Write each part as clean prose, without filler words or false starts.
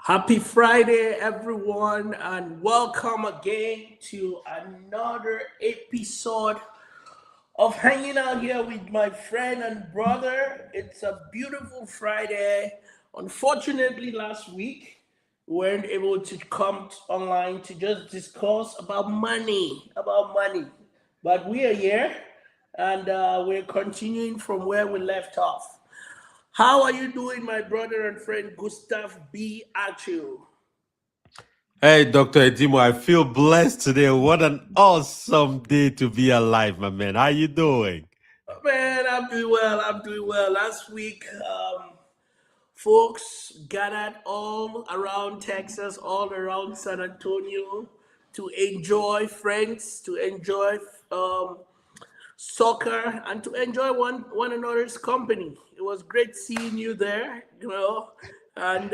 Happy Friday, everyone, and welcome again to another episode of hanging out here with my friend and brother. It's a beautiful Friday. Unfortunately, last week we weren't able to come online to just discuss about money. But we are here, and we're continuing from where we left off. How are you doing, my brother and friend Gustav B. Achu? Hey, Dr. Edimo, I feel blessed today. What an awesome day to be alive, my man. How you doing? Man, I'm doing well. I'm doing well. Last week, folks gathered all around Texas, all around San Antonio to enjoy friends, to enjoy um, soccer, and to enjoy one another's company. It was great seeing you there, and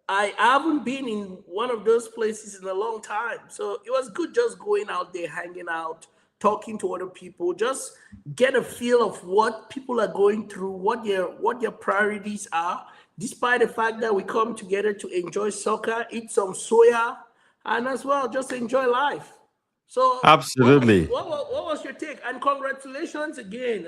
I haven't been in one of those places in a long time. So it was good just going out there, hanging out, talking to other people, just get a feel of what people are going through, what their priorities are, despite the fact that we come together to enjoy soccer, eat some soya, and as well just enjoy life. So Absolutely. what was your take? And congratulations again,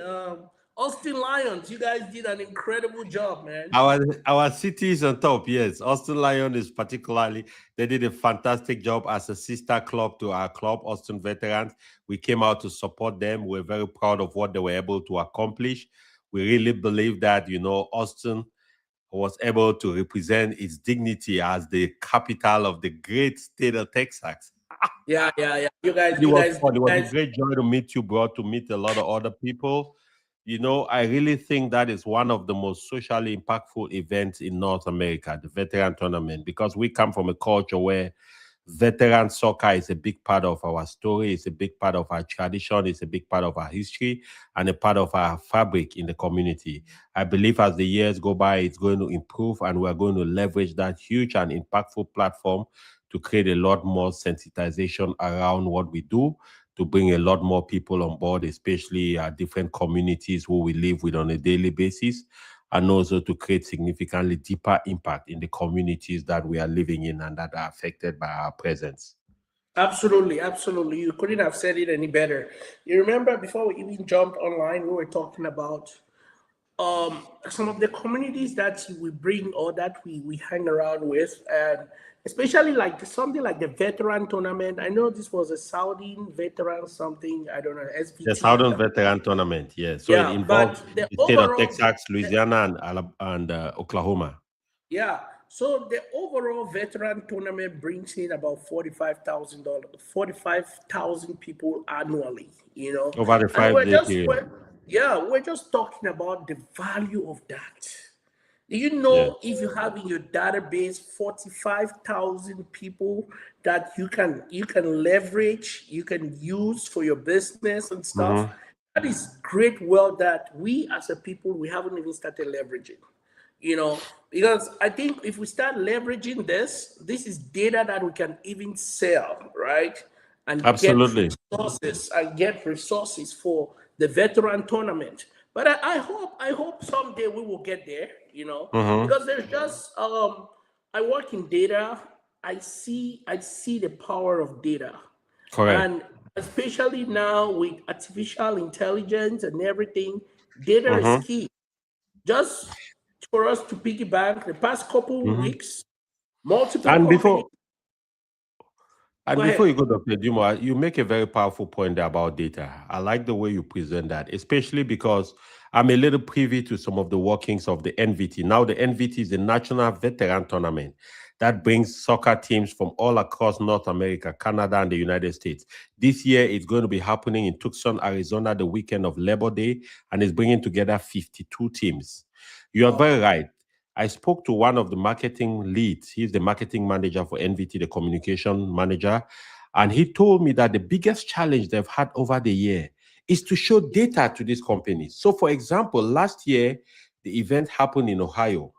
Austin Lions. You guys did an incredible job, man. Our city is on top, yes. Austin Lion is particularly, they did a fantastic job as a sister club to our club, Austin Veterans. We came out to support them. We're very proud of what they were able to accomplish. We really believe that, Austin was able to represent its dignity as the capital of the great state of Texas. Yeah, yeah, yeah. It was fun. It was a great joy to meet you, bro, to meet a lot of other people. I really think that is one of the most socially impactful events in North America, the veteran tournament, because we come from a culture where veteran soccer is a big part of our story, it's a big part of our tradition, it's a big part of our history, and a part of our fabric in the community. I believe as the years go by, it's going to improve, and we're going to leverage that huge and impactful platform to create a lot more sensitization around what we do, to bring a lot more people on board, especially different communities who we live with on a daily basis, and also to create significantly deeper impact in the communities that we are living in and that are affected by our presence. Absolutely, absolutely. You couldn't have said it any better. You remember before we even jumped online, we were talking about some of the communities that we bring or that we hang around with, and especially like something like the veteran tournament. I know this was a Saudi veteran something, I don't know, The SVT. Southern Veteran Tournament, yes. So it Yeah, involves but the the state of overall Texas, Louisiana, and, Oklahoma. yeah. So the overall veteran tournament brings in about $45,000, 45,000 people annually, Over the and 5 day period. we're just talking about the value of that. Do you Yeah. know if you have in your database 45,000 people that you can leverage, you can use for your business and stuff? Hmm. That is great wealth that we as a people we haven't even started leveraging. Because I think if we start leveraging this is data that we can even sell, right? And Absolutely. get resources for the veteran tournament. But I hope someday we will get there, Hmm. because there's just I work in data. I see the power of data, Correct. and especially now with artificial intelligence and everything, data is Hmm. key. Just for us to piggyback, the past couple Hmm. weeks, multiple And companies. before Go And before ahead. you go, Dr. Duma, you make a very powerful point there about data. I like the way you present that, especially because I'm a little privy to some of the workings of the NVT. Now, the NVT is the National Veteran Tournament that brings soccer teams from all across North America, Canada, and the United States. This year, it's going to be happening in Tucson, Arizona, the weekend of Labor Day, and it's bringing together 52 teams. You are Wow. very right. I spoke to one of the marketing leads. He's the marketing manager for NVT, the communication manager. And he told me that the biggest challenge they've had over the year is to show data to these companies. So, for example, last year, the event happened in Ohio.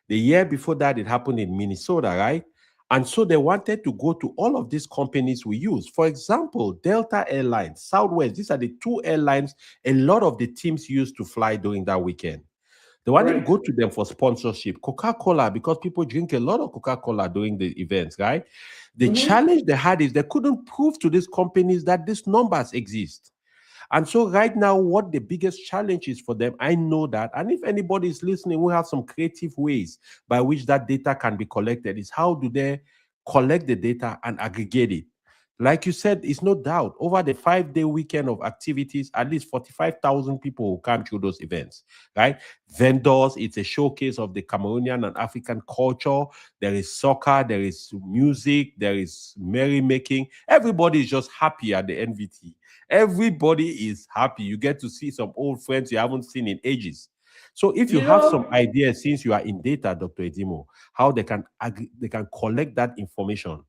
The year before that, it happened in Minnesota, right? And so they wanted to go to all of these companies we use. For example, Delta Airlines, Southwest, these are the two airlines a lot of the teams used to fly during that weekend. They wanted to Right. go to them for sponsorship. Coca-Cola, because people drink a lot of Coca-Cola during the events, right? The challenge they had is they couldn't prove to these companies that these numbers exist. And so right now, what the biggest challenge is for them, I know that. And if anybody is listening, we have some creative ways by which that data can be collected. Is how do they collect the data and aggregate it? Like you said, it's no doubt over the 5-day weekend of activities, at least 45,000 people will come through those events, right? Vendors, it's a showcase of the Cameroonian and African culture. There is soccer, there is music, there is merrymaking. Everybody is just happy at the NVT. Everybody is happy. You get to see some old friends you haven't seen in ages. So if you You have some know, ideas, since you are in data, Dr. Edimo, how they can collect that information,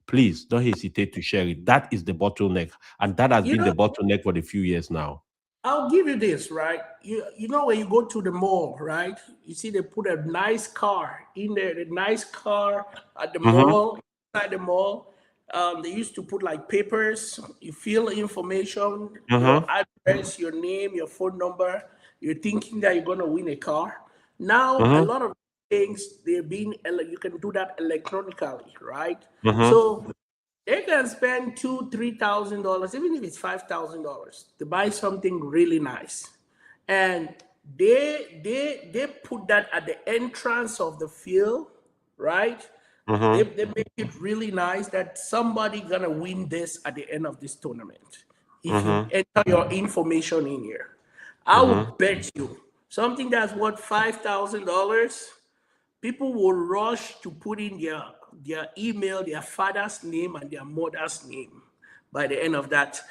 please don't hesitate to share it. That is the bottleneck, and that has you been know, the bottleneck for a few years now. I'll give you this, right? You know when you go to the mall, right? You see they put a nice car in there, the nice car at the Mm-hmm. mall, inside the mall. They used to put like papers, you fill information, your Mm-hmm. address, your name, your phone number. You're thinking that you're gonna win a car. Now a Mm-hmm. lot of things you can do that electronically, right? Mm-hmm. So they can spend $2,000, $3,000, even if it's $5,000 to buy something really nice. And they put that at the entrance of the field, right? Mm-hmm. They make it really nice that somebody gonna win this at the end of this tournament. If you Mm-hmm. enter your information in here, I Mm-hmm. will bet you something that's worth $5,000, people will rush to put in their email, their father's name, and their mother's name. By the end of that,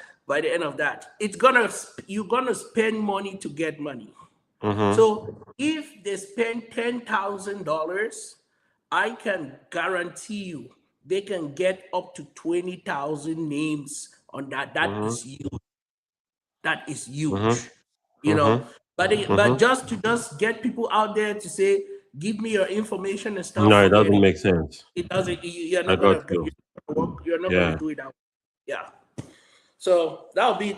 it's gonna you're gonna spend money to get money. Mm-hmm. So if they spend $10,000, I can guarantee you they can get up to 20,000 names on that. That Mm-hmm. is huge. That is Mm-hmm. huge, you know. Mm-hmm. But Mm-hmm. just to just get people out there to say, give me your information and stuff, No, it forget doesn't it. make sense. It doesn't. You're I not got gonna you. you're not gonna Yeah. do it out. Yeah. So that'll be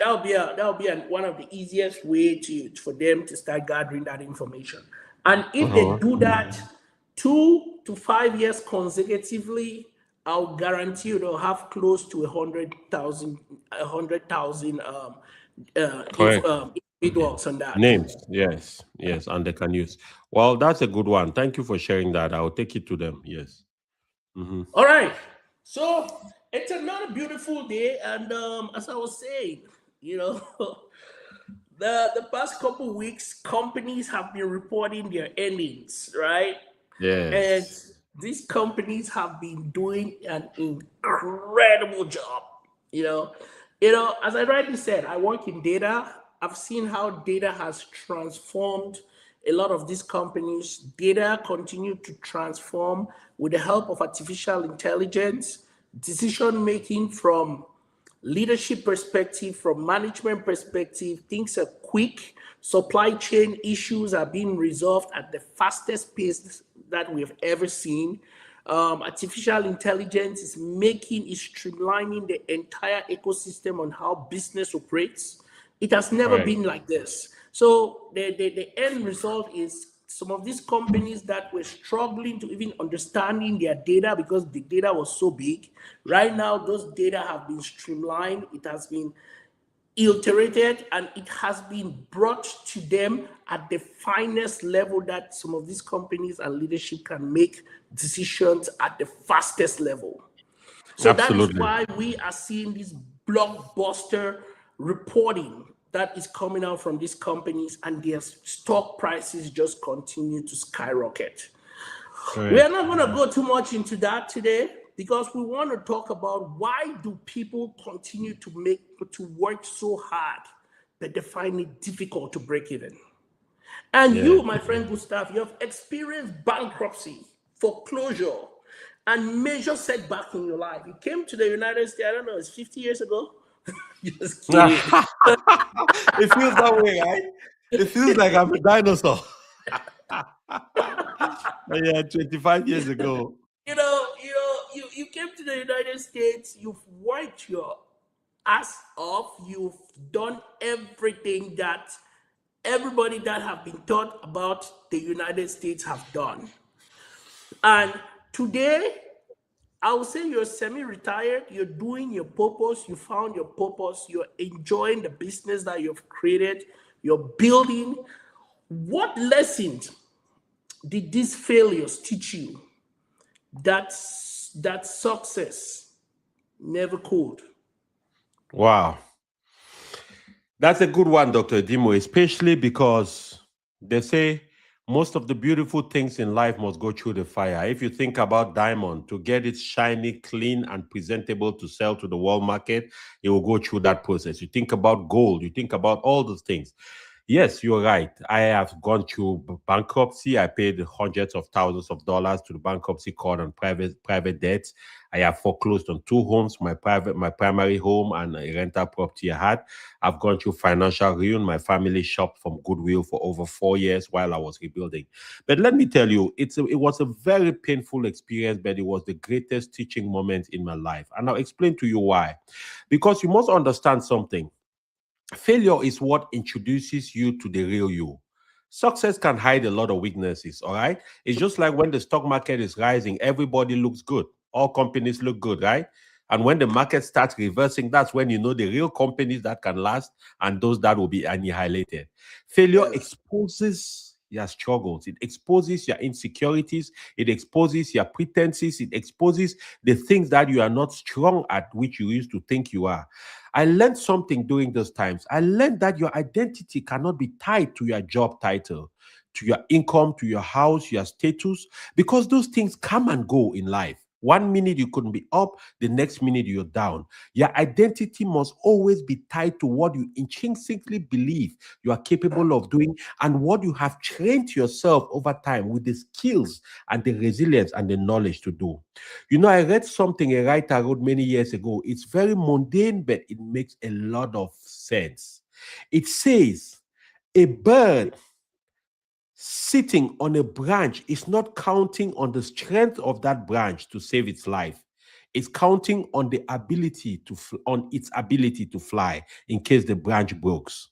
one of the easiest way to for them to start gathering that information. And if they Mm-hmm. do that 2 to 5 years consecutively, I'll guarantee you they'll have close to 100,000 Correct. individuals on that. Names. Yes. Yes. And they can use. Well, that's a good one. Thank you for sharing that. I'll take it to them. Yes. Mm-hmm. All right. So it's another beautiful day, and as I was saying, you know, the past couple weeks, companies have been reporting their earnings, right? And Yes. these companies have been doing an incredible job. You know, as I rightly said, I work in data. I've seen how data has transformed a lot of these companies. Data continue to transform with the help of artificial intelligence, decision making from leadership perspective, from management perspective, things are quick. Supply chain issues are being resolved at the fastest pace that we've ever seen. Artificial intelligence is streamlining the entire ecosystem on how business operates. It has never Correct. been like this. So the end result is some of these companies that were struggling to even understanding their data because the data was so big. Right now, those data have been streamlined. It has been iterated and it has been brought to them at the finest level that some of these companies and leadership can make decisions at the fastest level. So that is Absolutely. why we are seeing this blockbuster reporting that is coming out from these companies, and their stock prices just continue to skyrocket. We are Correct. not going to go too much into that today because we want to talk about why do people continue to work so hard that they find it difficult to break even. And Yeah. you, my friend Gustav, you have experienced bankruptcy, foreclosure, and major setback in your life. You came to the United States, I don't know, it's 50 years ago. Just kidding. It feels that way, right? It feels like I'm a dinosaur. Yeah, 25 years ago. You came to the United States, you've worked your ass off, you've done everything that everybody that have been taught about the United States have done. And today, I would say you're semi-retired, you're doing your purpose, you found your purpose, you're enjoying the business that you've created, you're building. What lessons did these failures teach you that success never could? Wow. That's a good one, Dr. Dimo, especially because they say most of the beautiful things in life must go through the fire. If you think about diamond, to get it shiny, clean, and presentable to sell to the world market, it will go through that process. You think about gold, you think about all those things. Yes, you're right. I have gone through bankruptcy. I paid hundreds of thousands of dollars to the bankruptcy court on private debts. I have foreclosed on two homes, my primary home and a rental property I had. I've gone through financial ruin. My family shopped from Goodwill for over 4 years while I was rebuilding. But let me tell you, it was a very painful experience, but it was the greatest teaching moment in my life. And I'll explain to you why. Because you must understand something. Failure is what introduces you to the real you. Success can hide a lot of weaknesses, all right? It's just like when the stock market is rising, everybody looks good. All companies look good, right? And when the market starts reversing, that's when you know the real companies that can last and those that will be annihilated. Failure Yes. exposes your struggles, it exposes your insecurities, it exposes your pretenses, it exposes the things that you are not strong at, which you used to think you are. I learned something during those times. I learned that your identity cannot be tied to your job title, to your income, to your house, your status, because those things come and go in life. One minute you couldn't be up, the next minute you're down. Your identity must always be tied to what you intrinsically believe you are capable of doing and what you have trained yourself over time with the skills and the resilience and the knowledge to do. You know, I read something a writer wrote many years ago. It's very mundane, but it makes a lot of sense. It says, a bird sitting on a branch is not counting on the strength of that branch to save its life. It's counting on the ability on its ability to fly in case the branch breaks.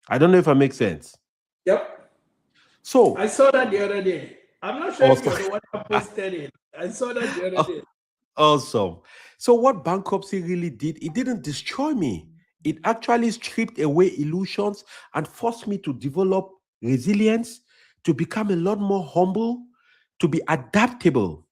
I don't know if I make sense. Yep. I So saw that the other day. I'm not sure if also you're the one that posted it. I saw that the other day. awesome. So what bankruptcy really did, it didn't destroy me. It actually stripped away illusions and forced me to develop resilience, to become a lot more humble, to be adaptable.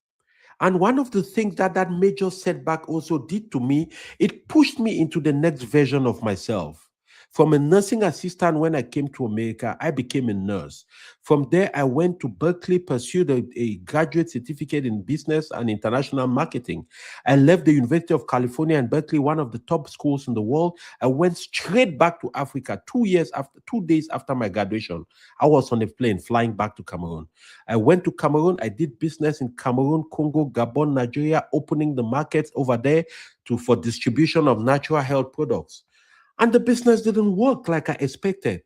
And one of the things that that major setback also did to me, it pushed me into the next version of myself. From a nursing assistant, when I came to America, I became a nurse. From there, I went to Berkeley, pursued a graduate certificate in business and international marketing. I left the University of California in Berkeley, one of the top schools in the world. I went straight back to Africa 2 years after, 2 days after my graduation. I was on a plane flying back to Cameroon. I went to Cameroon. I did business in Cameroon, Congo, Gabon, Nigeria, opening the markets over there for distribution of natural health products. And the business didn't work like I expected.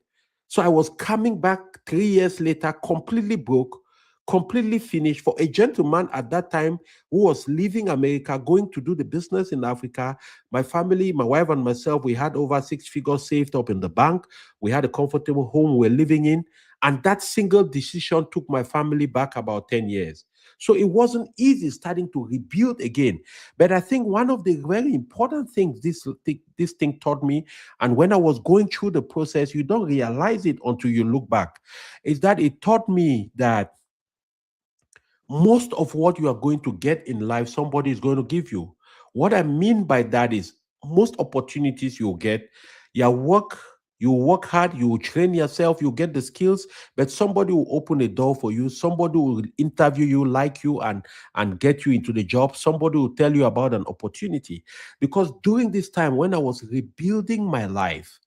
So I was coming back 3 years later, completely broke, completely finished for a gentleman at that time who was leaving America, going to do the business in Africa. My family, my wife, and myself, we had over 6 figures saved up in the bank. We had a comfortable home we're living in. And that single decision took my family back about 10 years. So it wasn't easy starting to rebuild again. But I think one of the very important things this thing taught me, and when I was going through the process, you don't realize it until you look back, is that it taught me that most of what you are going to get in life, somebody is going to give you. What I mean by that is most opportunities you'll get, you work hard, you will train yourself, you get the skills, but somebody will open a door for you, somebody will interview you, like you, and get you into the job, somebody will tell you about an opportunity. Because during this time when I was rebuilding my life,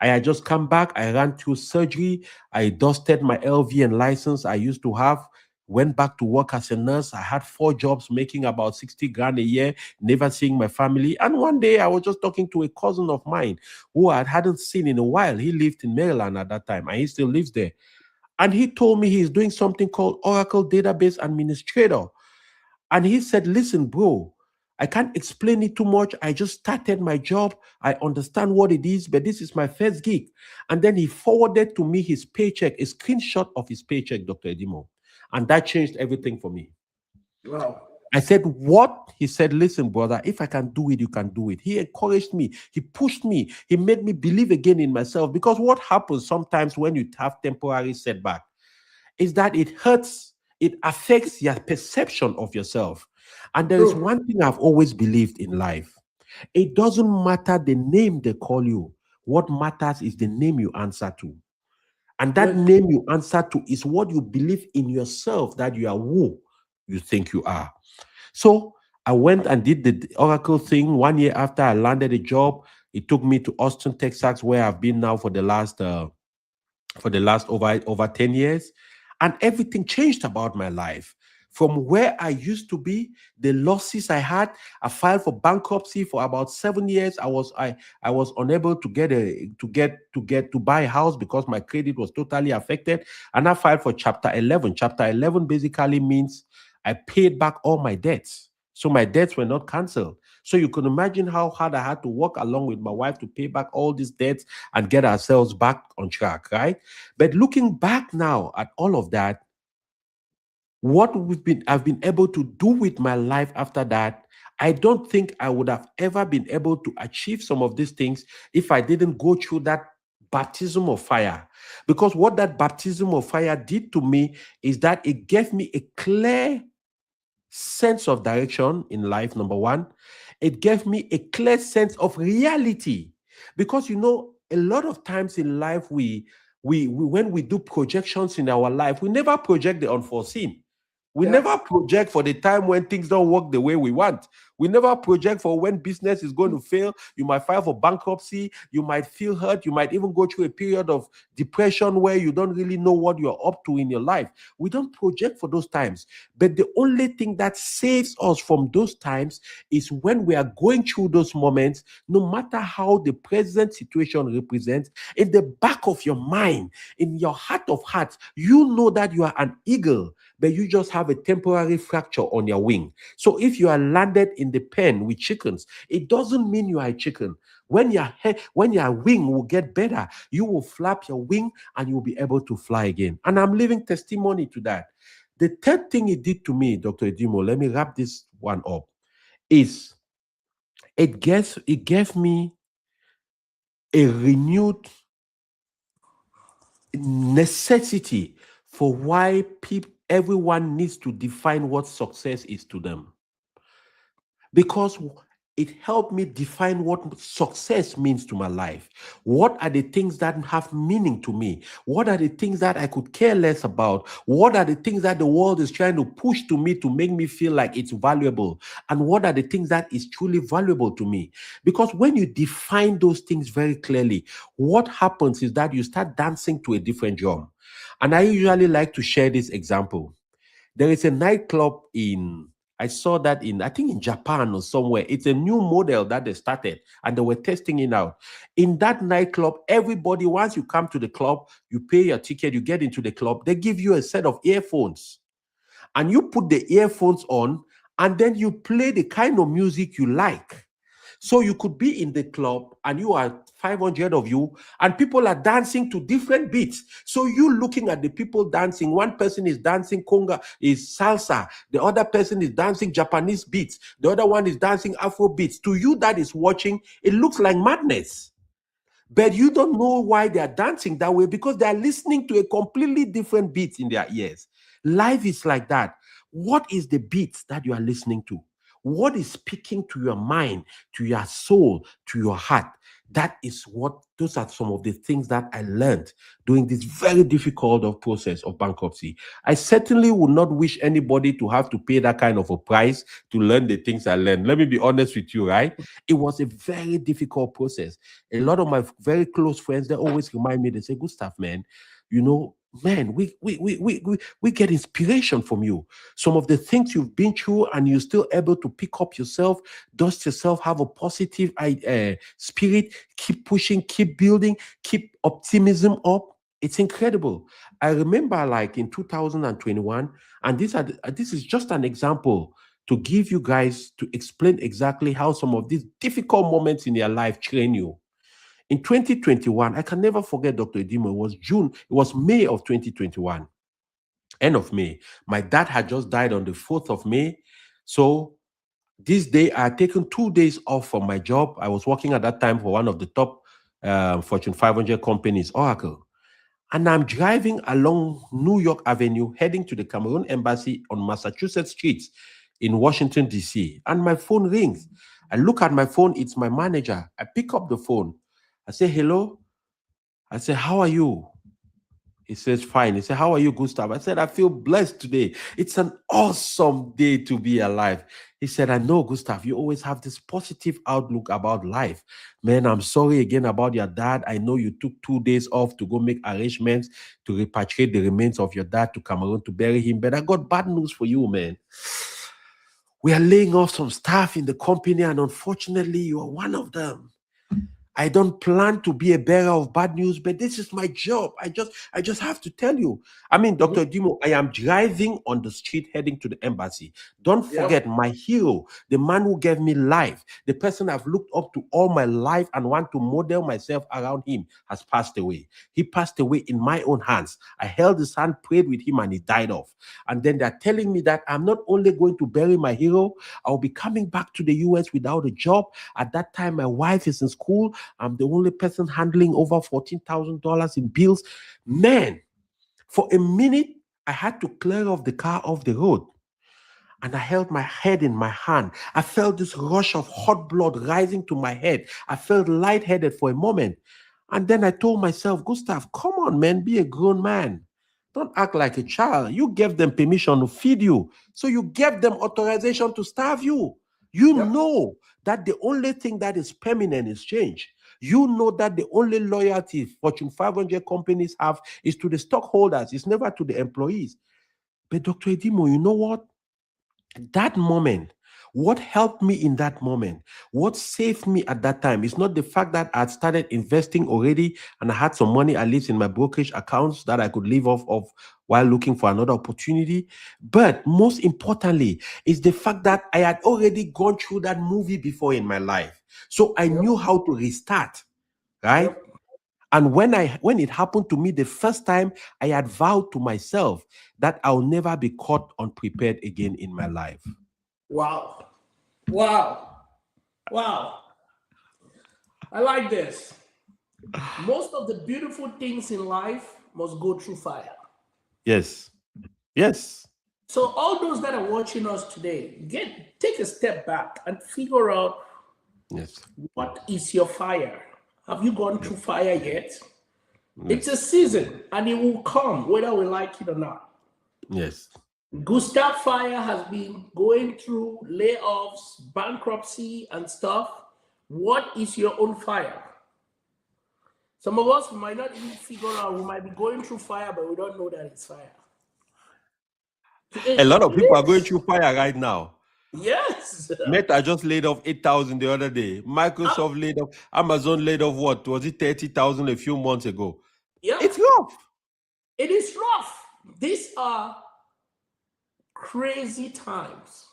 I had just come back, I ran through surgery, I dusted my LVN license I used to have, went back to work as a nurse. I had 4 jobs making about 60 grand a year, never seeing my family. And one day I was just talking to a cousin of mine who I hadn't seen in a while. He lived in Maryland at that time and he still lives there. And he told me he's doing something called Oracle Database Administrator. And he said, listen, bro, I can't explain it too much. I just started my job. I understand what it is, but this is my first gig. And then he forwarded to me his paycheck, a screenshot of his paycheck, Dr. Edimo. And that changed everything for me. Wow. I said, what? He said, listen, brother, if I can do it, you can do it. He encouraged me. He pushed me. He made me believe again in myself. Because what happens sometimes when you have temporary setback is that it hurts, it affects your perception of yourself. And there is one thing I've always believed in life. It doesn't matter the name they call you. What matters is the name you answer to. And that name you answer to is what you believe in yourself, that you are who you think you are. So I went and did the Oracle thing. 1 year after I landed a job, it took me to Austin, Texas, where I've been now for the last over 10 years. And everything changed about my life. From where I used to be, the losses I had, I filed for bankruptcy for about 7 years. I was unable to buy a house because my credit was totally affected. And I filed for Chapter 11. Chapter 11 basically means I paid back all my debts. So my debts were not canceled. So you can imagine how hard I had to work along with my wife to pay back all these debts and get ourselves back on track, right? But looking back now at all of that, what I've been able to do with my life after that, I don't think I would have ever been able to achieve some of these things if I didn't go through that baptism of fire. Because what that baptism of fire did to me is that it gave me a clear sense of direction in life, number one. It gave me a clear sense of reality. Because, you know, a lot of times in life, we when we do projections in our life, we never project the unforeseen. We never project for the time when things don't work the way we want. We never project for when business is going to fail. You might file for bankruptcy. You might feel hurt. You might even go through a period of depression where you don't really know what you're up to in your life. We don't project for those times. But the only thing that saves us from those times is when we are going through those moments, no matter how the present situation represents, in the back of your mind, in your heart of hearts, you know that you are an eagle, but you just have a temporary fracture on your wing. So if you are landed in the pen with chickens, it doesn't mean you are a chicken. When your wing will get better, you will flap your wing and you will be able to fly again. And I'm living testimony to that. The third thing it did to me, Dr. Edimo, let me wrap this one up, is it gave me a renewed necessity for why everyone needs to define what success is to them. Because it helped me define what success means to my life. What are the things that have meaning to me? What are the things that I could care less about? What are the things that the world is trying to push to me to make me feel like it's valuable? And what are the things that is truly valuable to me? Because when you define those things very clearly, what happens is that you start dancing to a different drum. And I usually like to share this example. There is a nightclub I saw that I think in Japan or somewhere. It's a new model that they started and they were testing it out. In that nightclub, everybody, once you come to the club, you pay your ticket, you get into the club, they give you a set of earphones. And you put the earphones on and then you play the kind of music you like. So you could be in the club and you are 500 of you and people are dancing to different beats. So you looking at the people dancing, one person is dancing conga, is salsa. The other person is dancing Japanese beats. The other one is dancing Afro beats. To you that is watching, it looks like madness. But you don't know why they are dancing that way because they are listening to a completely different beat in their ears. Life is like that. What is the beat that you are listening to? What is speaking to your mind, to your soul, to your heart? Those are some of the things that I learned during this very difficult process of bankruptcy. I certainly would not wish anybody to have to pay that kind of a price to learn the things I learned. Let me be honest with you, right? It was a very difficult process. A lot of my very close friends, they always remind me, they say, Gustav, man, you know, man, we get inspiration from you. Some of the things you've been through and you're still able to pick up yourself, dust yourself, have a positive spirit, keep pushing, keep building, keep optimism up. It's incredible. I remember like in 2021, and this is just an example. to give you guys to explain exactly how some of these difficult moments in your life train you. In 2021, I can never forget, Dr. Edimo. It was May of 2021, end of May. My dad had just died on the 4th of May. So this day, I had taken 2 days off from my job. I was working at that time for one of the top Fortune 500 companies, Oracle. And I'm driving along New York Avenue, heading to the Cameroon Embassy on Massachusetts Street in Washington, D.C. And my phone rings. I look at my phone. It's my manager. I pick up the phone. I say, hello. I say, how are you? He says, fine. He said, how are you, Gustav? I said, I feel blessed today. It's an awesome day to be alive. He said, I know, Gustav, you always have this positive outlook about life. Man, I'm sorry again about your dad. I know you took 2 days off to go make arrangements to repatriate the remains of your dad to Cameroon to bury him. But I got bad news for you, man. We are laying off some staff in the company, and unfortunately, you are one of them. I don't plan to be a bearer of bad news, but this is my job. I just have to tell you. I mean, Dr. Dimo, I am driving on the street heading to the embassy. Don't forget my hero, the man who gave me life, the person I've looked up to all my life and want to model myself around him, has passed away. He passed away in my own hands. I held his hand, prayed with him, and he died off. And then they're telling me that I'm not only going to bury my hero, I'll be coming back to the US without a job. At that time, my wife is in school. I'm the only person handling over $14,000 in bills. Man, for a minute, I had to clear off the car off the road. And I held my head in my hand. I felt this rush of hot blood rising to my head. I felt lightheaded for a moment. And then I told myself, Gustav, come on, man, be a grown man. Don't act like a child. You gave them permission to feed you. So you gave them authorization to starve you. You know that the only thing that is permanent is change. You know that the only loyalty Fortune 500 companies have is to the stockholders. It's never to the employees. But Dr. Edimo, you know what? That moment, what helped me in that moment, what saved me at that time is not the fact that I had started investing already and I had some money at least in my brokerage accounts that I could live off of while looking for another opportunity. But most importantly, is the fact that I had already gone through that movie before in my life. So I knew how to restart, right? And when it happened to me the first time, I had vowed to myself that I'll never be caught unprepared again in my life. Wow. Wow. Wow. I like this. Most of the beautiful things in life must go through fire. Yes. Yes. So all those that are watching us today, take a step back and figure out what is your fire. Have you gone through fire yet? Yes. It's a season and it will come whether we like it or not. Yes. Gustav Fire has been going through layoffs, bankruptcy, and stuff. What is your own fire? Some of us might not even figure out, we might be going through fire, but we don't know that it's fire. A lot of people are going through fire right now. Yes. Meta just laid off 8,000 the other day. Microsoft laid off. Amazon laid off what? Was it 30,000 a few months ago? Yeah. It's rough. It is rough. These are crazy times.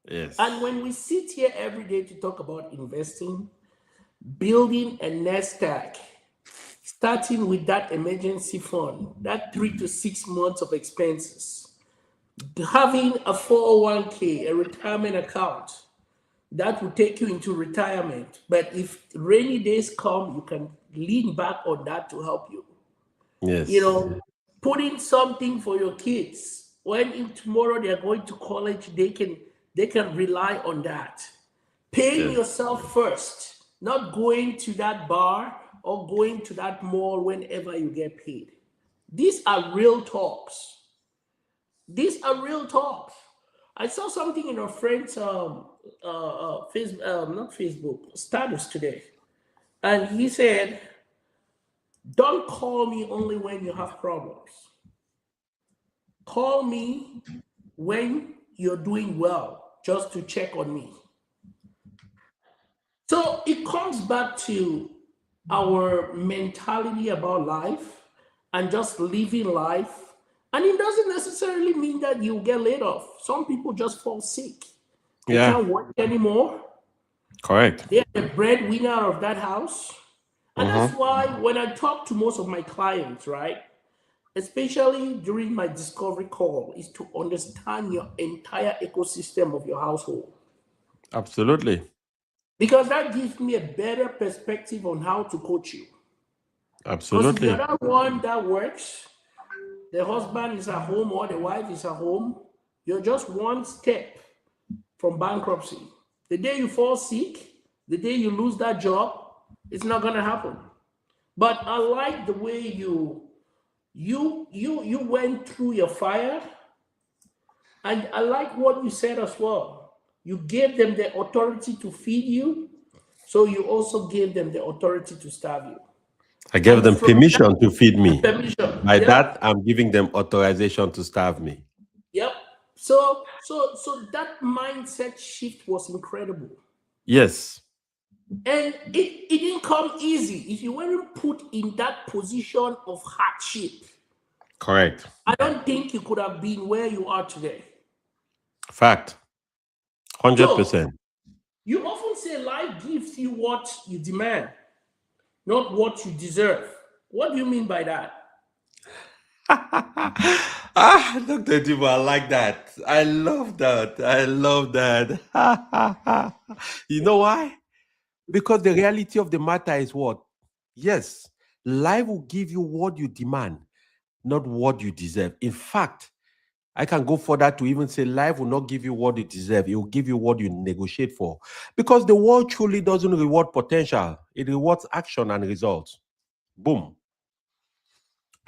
Yes. And when we sit here every day to talk about investing, building a nest egg, starting with that emergency fund, that 3 to 6 months of expenses, having a 401k, a retirement account that will take you into retirement. But if rainy days come, you can lean back on that to help you. Yes. You know, putting something for your kids. When tomorrow they are going to college, they can rely on that. Paying yourself first, not going to that bar or going to that mall whenever you get paid. These are real talks. These are real talks. I saw something in a friend's Facebook status today, and he said, "Don't call me only when you have problems. Call me when you're doing well, just to check on me." So it comes back to our mentality about life and just living life And it doesn't necessarily mean that you get laid off. Some people just fall sick. They Yeah, can't work anymore. correct. They're the breadwinner of that house. And that's Mm-hmm. why when I talk to most of my clients, right, especially during my discovery call, is to understand your entire ecosystem of your household. Absolutely. Because that gives me a better perspective on how to coach you. Because if you're Absolutely. that one that works, the husband is at home or the wife is at home, you're just one step from bankruptcy. The day you fall sick, the day you lose that job, it's not gonna happen. But I like the way you went through your fire, and I like what you said as well. You gave them the authority to feed you, so you also gave them the authority to starve you. I gave And them from that permission to feed me. permission, By yep, that, I'm giving them authorization to starve me. yep. So that mindset shift was incredible. Yes, And it didn't come easy. If you weren't put in that position of hardship, correct. I don't think you could have been where you are today. Fact. So 100%. you often say life gives you what you demand, not what you deserve. What do you mean by that? Dr. Dibo, I like that. I love that. I love that. You know why? Because the reality of the matter is what? Yes, life will give you what you demand, not what you deserve. In fact, I can go further to even say life will not give you what you deserve. It will give you what you negotiate for. Because the world truly doesn't reward potential, it rewards action and results. Boom.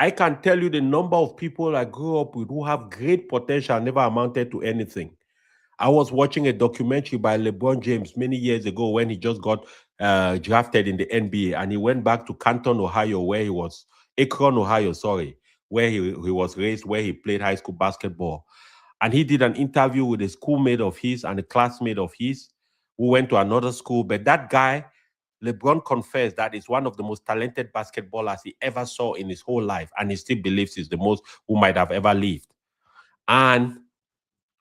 I can tell you the number of people I grew up with who have great potential never amounted to anything. I was watching a documentary by LeBron James many years ago when he just got drafted in the NBA, and he went back to Canton, Ohio, where he was, Akron, Ohio, sorry, where he was raised, where he played high school basketball. And he did an interview with a schoolmate of his and a classmate of his who went to another school. But that guy, LeBron, confessed that he's one of the most talented basketballers he ever saw in his whole life. And he still believes he's the most who might have ever lived. And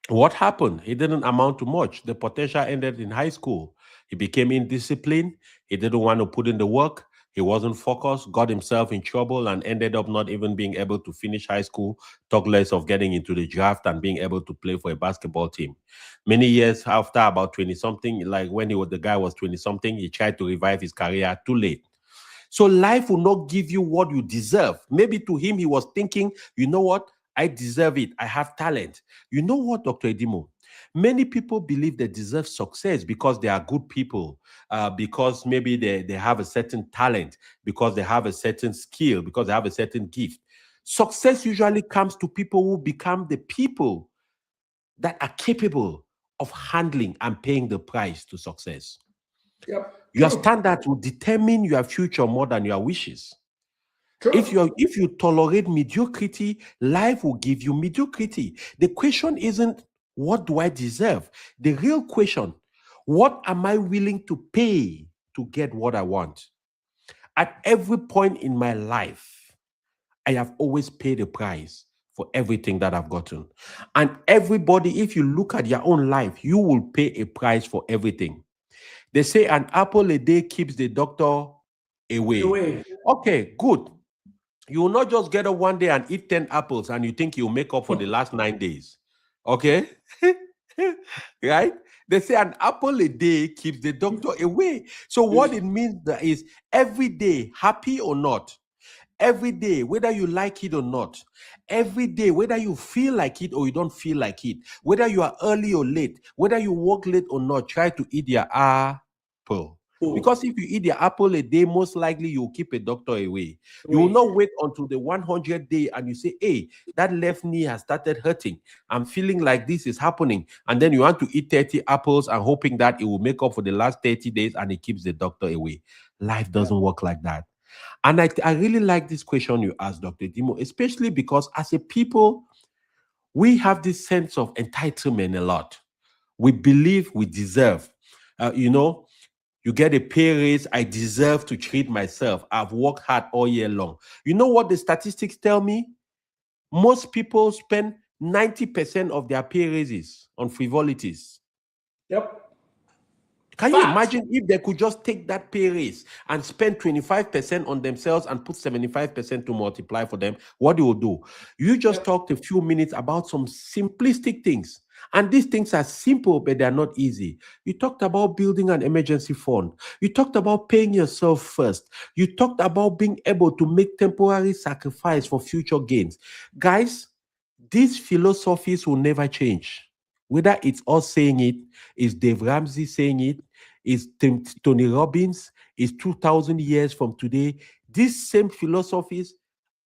what happened? He didn't amount to much. The potential ended in high school. He became indisciplined. He didn't want to put in the work. He wasn't focused, got himself in trouble, and ended up not even being able to finish high school, talk less of getting into the draft and being able to play for a basketball team. Many years after, about 20 something, like when the guy was 20 something, he tried to revive his career too late. So life will not give you what you deserve. Maybe to him, he was thinking, you know what? I deserve it. I have talent. You know what, Dr. Edimo? Many people believe they deserve success because they are good people, because maybe they have a certain talent, because they have a certain skill, because they have a certain gift. Success usually comes to people who become the people that are capable of handling and paying the price to success. Yep. Your True. standards will determine your future more than your wishes. If True. you tolerate mediocrity, life will give you mediocrity. The question isn't what do I deserve? The real question, what am I willing to pay to get what I want? At every point in my life, I have always paid a price for everything that I've gotten. And everybody, if you look at your own life, you will pay a price for everything. They say an apple a day keeps the doctor away. Away. Okay, good. You will not just get up one day and eat 10 apples and you think you'll make up for the last 9 days. Okay? Right? They say an apple a day keeps the doctor away. So what it means is every day, happy or not, every day, whether you like it or not, every day, whether you feel like it or you don't feel like it, whether you are early or late, whether you work late or not, try to eat your apple. Because if you eat the apple a day, most likely you'll keep a doctor away. You will not wait until the 100th day and you say, hey, that left knee has started hurting. I'm feeling like this is happening. And then you want to eat 30 apples and hoping that it will make up for the last 30 days and it keeps the doctor away. Life doesn't work like that. And I really like this question you asked, Dr. Dimo, especially because as a people, we have this sense of entitlement a lot. We believe we deserve. You get a pay raise. I deserve to treat myself. I've worked hard all year long. You know what the statistics tell me? Most people spend 90% of their pay raises on frivolities. Yep. Can you imagine if they could just take that pay raise and spend 25% on themselves and put 75% to multiply for them? What they will do? You just talked a few minutes about some simplistic things. And these things are simple, but they're not easy. You talked about building an emergency fund. You talked about paying yourself first. You talked about being able to make temporary sacrifice for future gains. Guys, these philosophies will never change. Whether it's us saying it, is Dave Ramsey saying it, is Tony Robbins, is 2,000 years from today. These same philosophies,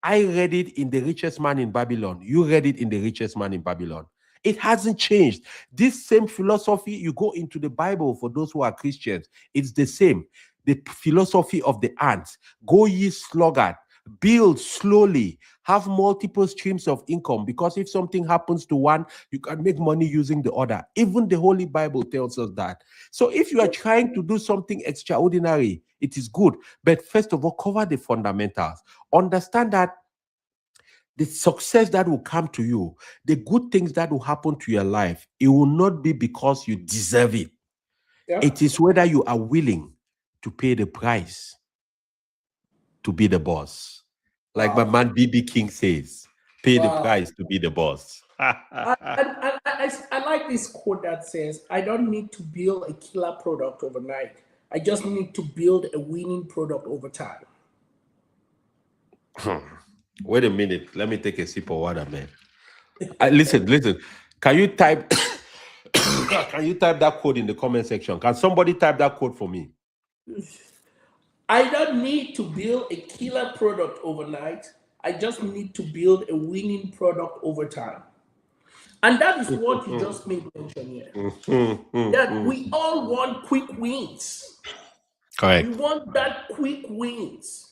I read it in The Richest Man in Babylon. You read it in The Richest Man in Babylon. It hasn't changed. This same philosophy, you go into the Bible for those who are Christians, it's the same. The philosophy of the ants. Go ye sluggard, build slowly, have multiple streams of income, because if something happens to one, you can make money using the other. Even the Holy Bible tells us that. So if you are trying to do something extraordinary, it is good. But first of all, cover the fundamentals. Understand that the success that will come to you, the good things that will happen to your life, it will not be because you deserve it. It is whether you are willing to pay the price to be the boss. Like my man BB King says, pay the price to be the boss. I like this quote that says, I don't need to build a killer product overnight. I just need to build a winning product over time. Wait a minute. Let me take a sip of water, man. Listen. Can you type that code in the comment section? Can somebody type that code for me? I don't need to build a killer product overnight. I just need to build a winning product over time. And that is what you just made mention here. That we all want quick wins. Correct. We want that quick wins.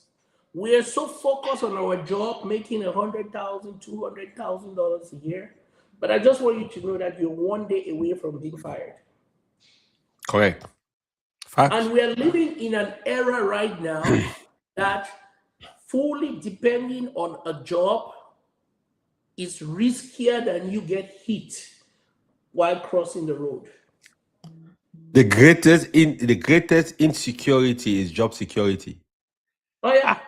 We are so focused on our job, making $100,000, $200,000 a year. But I just want you to know that you're one day away from being fired. Correct. Fact. And we are living in an era right now that fully depending on a job is riskier than you get hit while crossing the road. The greatest insecurity is job security. Oh yeah.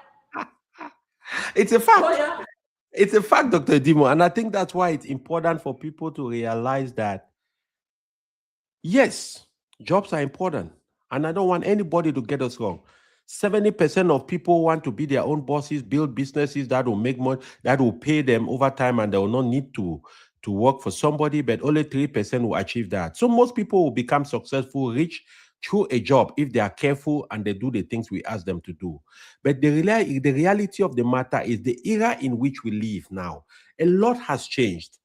It's a fact. Oh yeah. It's a fact, Dr. Dimo. And I think that's why it's important for people to realize that, yes, jobs are important. And I don't want anybody to get us wrong. 70% of people want to be their own bosses, build businesses that will make money, that will pay them over time, and they will not need to work for somebody, but only 3% will achieve that. So most people will become successful, rich through a job if they are careful and they do the things we ask them to do. But the reality of the matter is the era in which we live now, a lot has changed.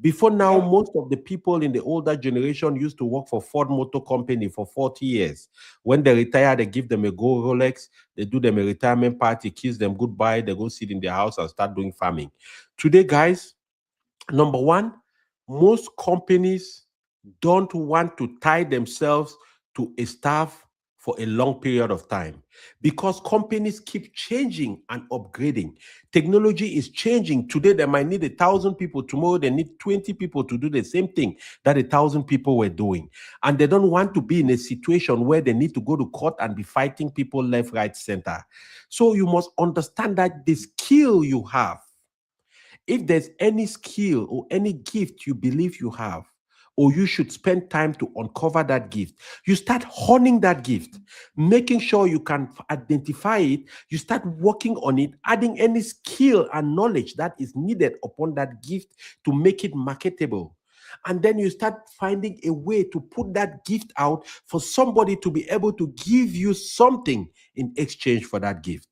Before now, most of the people in the older generation used to work for Ford Motor Company for 40 years. When they retire, they give them a gold Rolex, they do them a retirement party, kiss them goodbye, they go sit in their house and start doing farming. Today, guys, number one, most companies don't want to tie themselves to a staff for a long period of time because companies keep changing and upgrading. Technology is changing. Today, they might need 1,000 people. Tomorrow, they need 20 people to do the same thing that 1,000 people were doing. And they don't want to be in a situation where they need to go to court and be fighting people left, right, center. So you must understand that the skill you have, if there's any skill or any gift you believe you have, or you should spend time to uncover that gift, you start honing that gift, making sure you can identify it, you start working on it, adding any skill and knowledge that is needed upon that gift to make it marketable. And then you start finding a way to put that gift out for somebody to be able to give you something in exchange for that gift.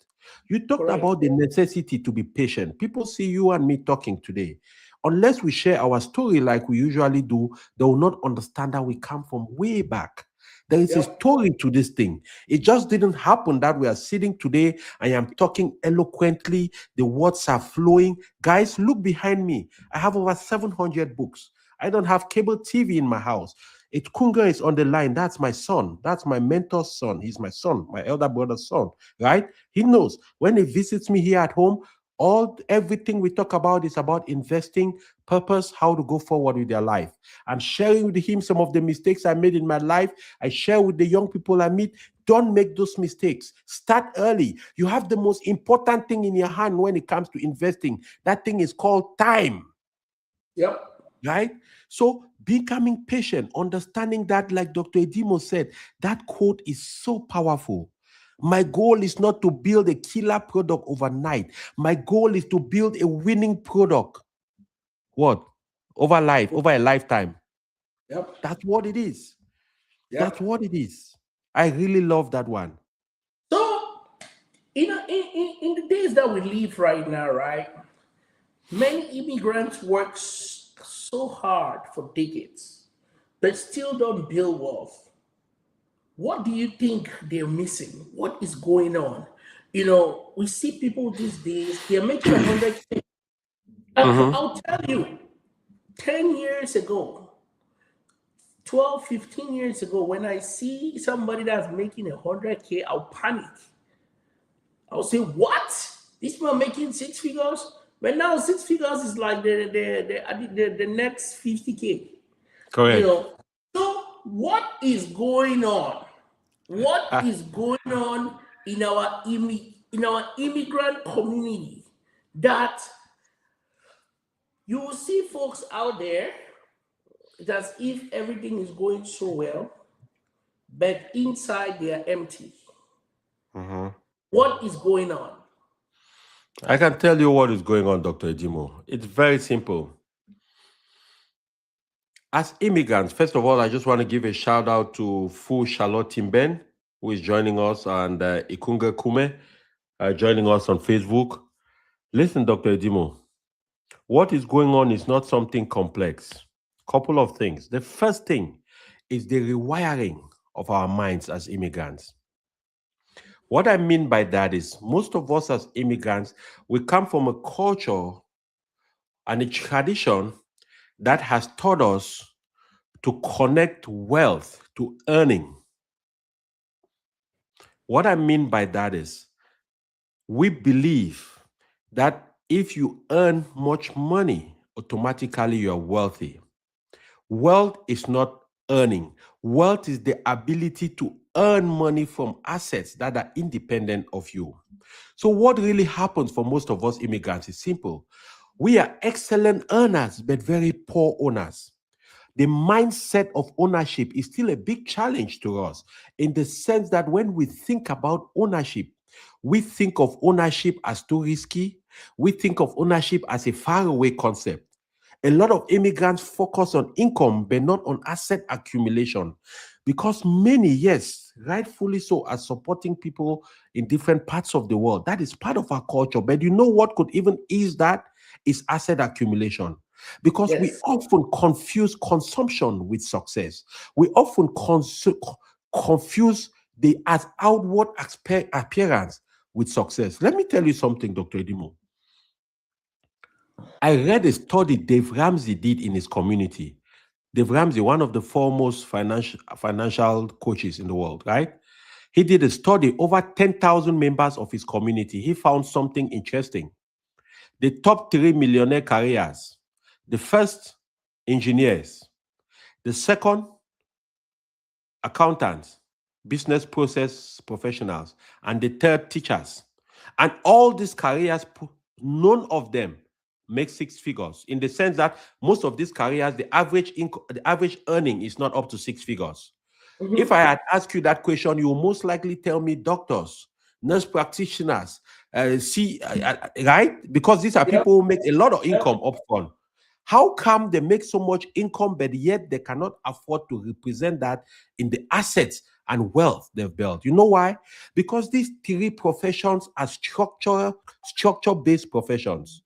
You talked about the necessity to be patient. People see you and me talking today. Unless we share our story like we usually do, they will not understand that we come from way back. There is a story to this thing. It just didn't happen that we are sitting today. I am talking eloquently. The words are flowing. Guys, look behind me. I have over 700 books. I don't have cable TV in my house. Kunga is on the line. That's my son. That's my mentor's son. He's my son, my elder brother's son, right? He knows when he visits me here at home, Everything we talk about is about investing, purpose, how to go forward with their life. I'm sharing with him some of the mistakes I made in my life. I share with the young people I meet. Don't make those mistakes. Start early. You have the most important thing in your hand when it comes to investing. That thing is called time. Yep. Right? So becoming patient, understanding that, like Dr. Edimo said, that quote is so powerful. My goal is not to build a killer product overnight. My goal is to build a winning product. What? Over a lifetime. Yep. That's what it is. Yep. That's what it is. I really love that one. So, in the days that we live right now, right? Many immigrants work so hard for decades, but still don't build wealth. What do you think they're missing? What is going on? We see people these days, they're making 100K. I'll tell you, 10 years ago, 12, 15 years ago, when I see somebody that's making 100K, I'll panic. I'll say, what? This man making six figures? But now six figures is like the next 50K. Correct. So what is going on? What is going on in our immigrant community that you will see folks out there? It's as if everything is going so well, but inside they are empty. What is going on? I can tell you what is going on, Dr. Edimo. It's very simple. As immigrants, first of all, I just want to give a shout out to Fu Charlotte Timben, who is joining us, and Ikunga Kume, joining us on Facebook. Listen, Dr. Edimo, what is going on is not something complex. Couple of things. The first thing is the rewiring of our minds as immigrants. What I mean by that is most of us as immigrants, we come from a culture and a tradition that has taught us to connect wealth to earning. What I mean by that is we believe that if you earn much money, automatically you are wealthy. Wealth is not earning. Wealth is the ability to earn money from assets that are independent of you. So what really happens for most of us immigrants is simple. We are excellent earners, but very poor owners. The mindset of ownership is still a big challenge to us in the sense that when we think about ownership, we think of ownership as too risky. We think of ownership as a faraway concept. A lot of immigrants focus on income, but not on asset accumulation. Because many, yes, rightfully so, are supporting people in different parts of the world. That is part of our culture. But you know what could even ease that? Is asset accumulation. Because we often confuse consumption with success. We often confuse the outward appearance with success. Let me tell you something, Dr. Edimo. I read a study Dave Ramsey did in his community. Dave Ramsey, one of the foremost financial coaches in the world, right? He did a study over 10,000 members of his community. He found something interesting. The top 3 millionaire careers. The first, engineers. The second, accountants, business process professionals. And the third, teachers. And all these careers, none of them make six figures, in the sense that most of these careers, the average earning is not up to six figures. If I had asked you that question, you will most likely tell me doctors, nurse practitioners, right? Because these are people who make a lot of income upfront. How come they make so much income, but yet they cannot afford to represent that in the assets and wealth they've built? You know why? Because these three professions are structure-based professions.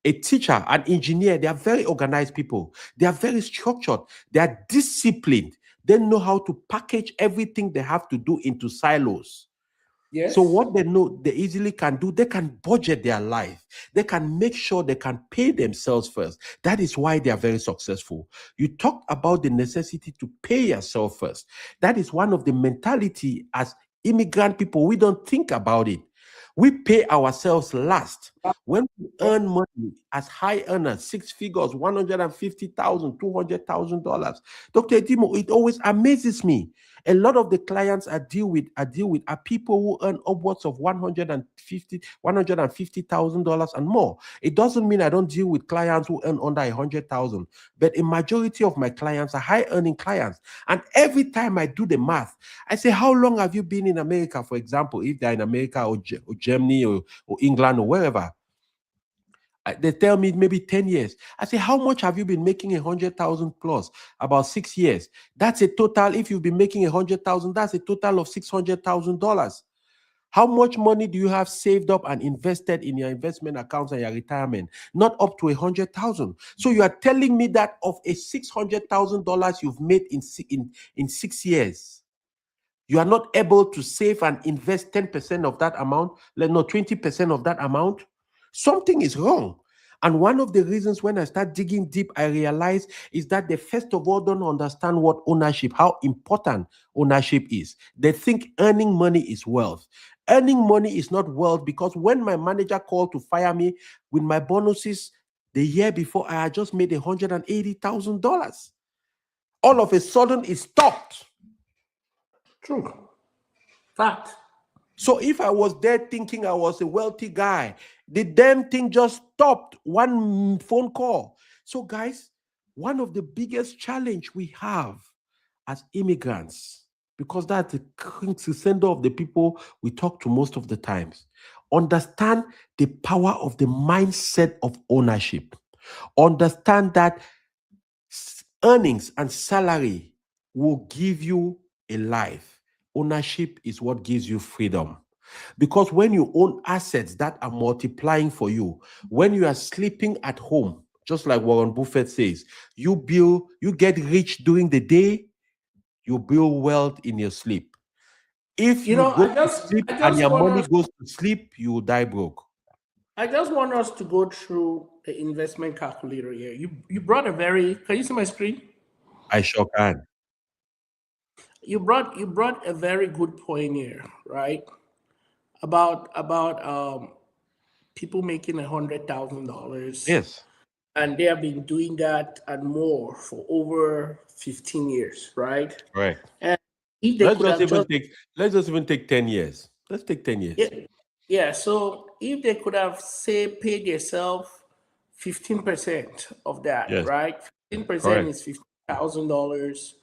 A teacher, an engineer, they are very organized people. They are very structured. They are disciplined. They know how to package everything they have to do into silos. Yes. So what they know they easily can do, they can budget their life. They can make sure they can pay themselves first. That is why they are very successful. You talked about the necessity to pay yourself first. That is one of the mentality as immigrant people. We don't think about it. We pay ourselves last. When we earn money as high earners, 6 figures, $150,000, $200,000. Dr. Edimo, it always amazes me. A lot of the clients I deal with are people who earn upwards of $150,000 and more. It doesn't mean I don't deal with clients who earn under 100,000, but a majority of my clients are high earning clients. And every time I do the math, I say, how long have you been in America, for example, if they're in America or Germany or England or wherever? They tell me maybe 10 years. I say, how much have you been making? 100,000 plus? About 6 years. That's a total. If you've been making 100,000, that's a total of $600,000. How much money do you have saved up and invested in your investment accounts and your retirement? Not up to 100,000. So you are telling me that of a $600,000 you've made in 6 years, you are not able to save and invest 10% of that amount, no, 20% of that amount? Something is wrong. And one of the reasons when I start digging deep, I realize is that they first of all don't understand what ownership, how important ownership is. They think earning money is wealth. Earning money is not wealth, because when my manager called to fire me with my bonuses the year before, I had just made $180,000. All of a sudden, it stopped. True. Fact. So if I was there thinking I was a wealthy guy, the damn thing just stopped. One phone call. So guys, one of the biggest challenge we have as immigrants, because that's the center of the people we talk to most of the times, understand the power of the mindset of ownership. Understand that earnings and salary will give you a life. Ownership is what gives you freedom. Because when you own assets that are multiplying for you, when you are sleeping at home, just like Warren Buffett says, you get rich during the day, you build wealth in your sleep. If you go to sleep and your money goes to sleep, you will die broke. I just want us to go through the investment calculator here. You brought can you see my screen? I sure can. You brought a very good point here, right? About people making $100,000. Yes. And they have been doing that and more for over 15 years, right? Right. And if they let's just even take 10 years. Let's take 10 years. Yeah. So if they could have, say, paid themselves 15% of that, yes. right? 15% is $50,000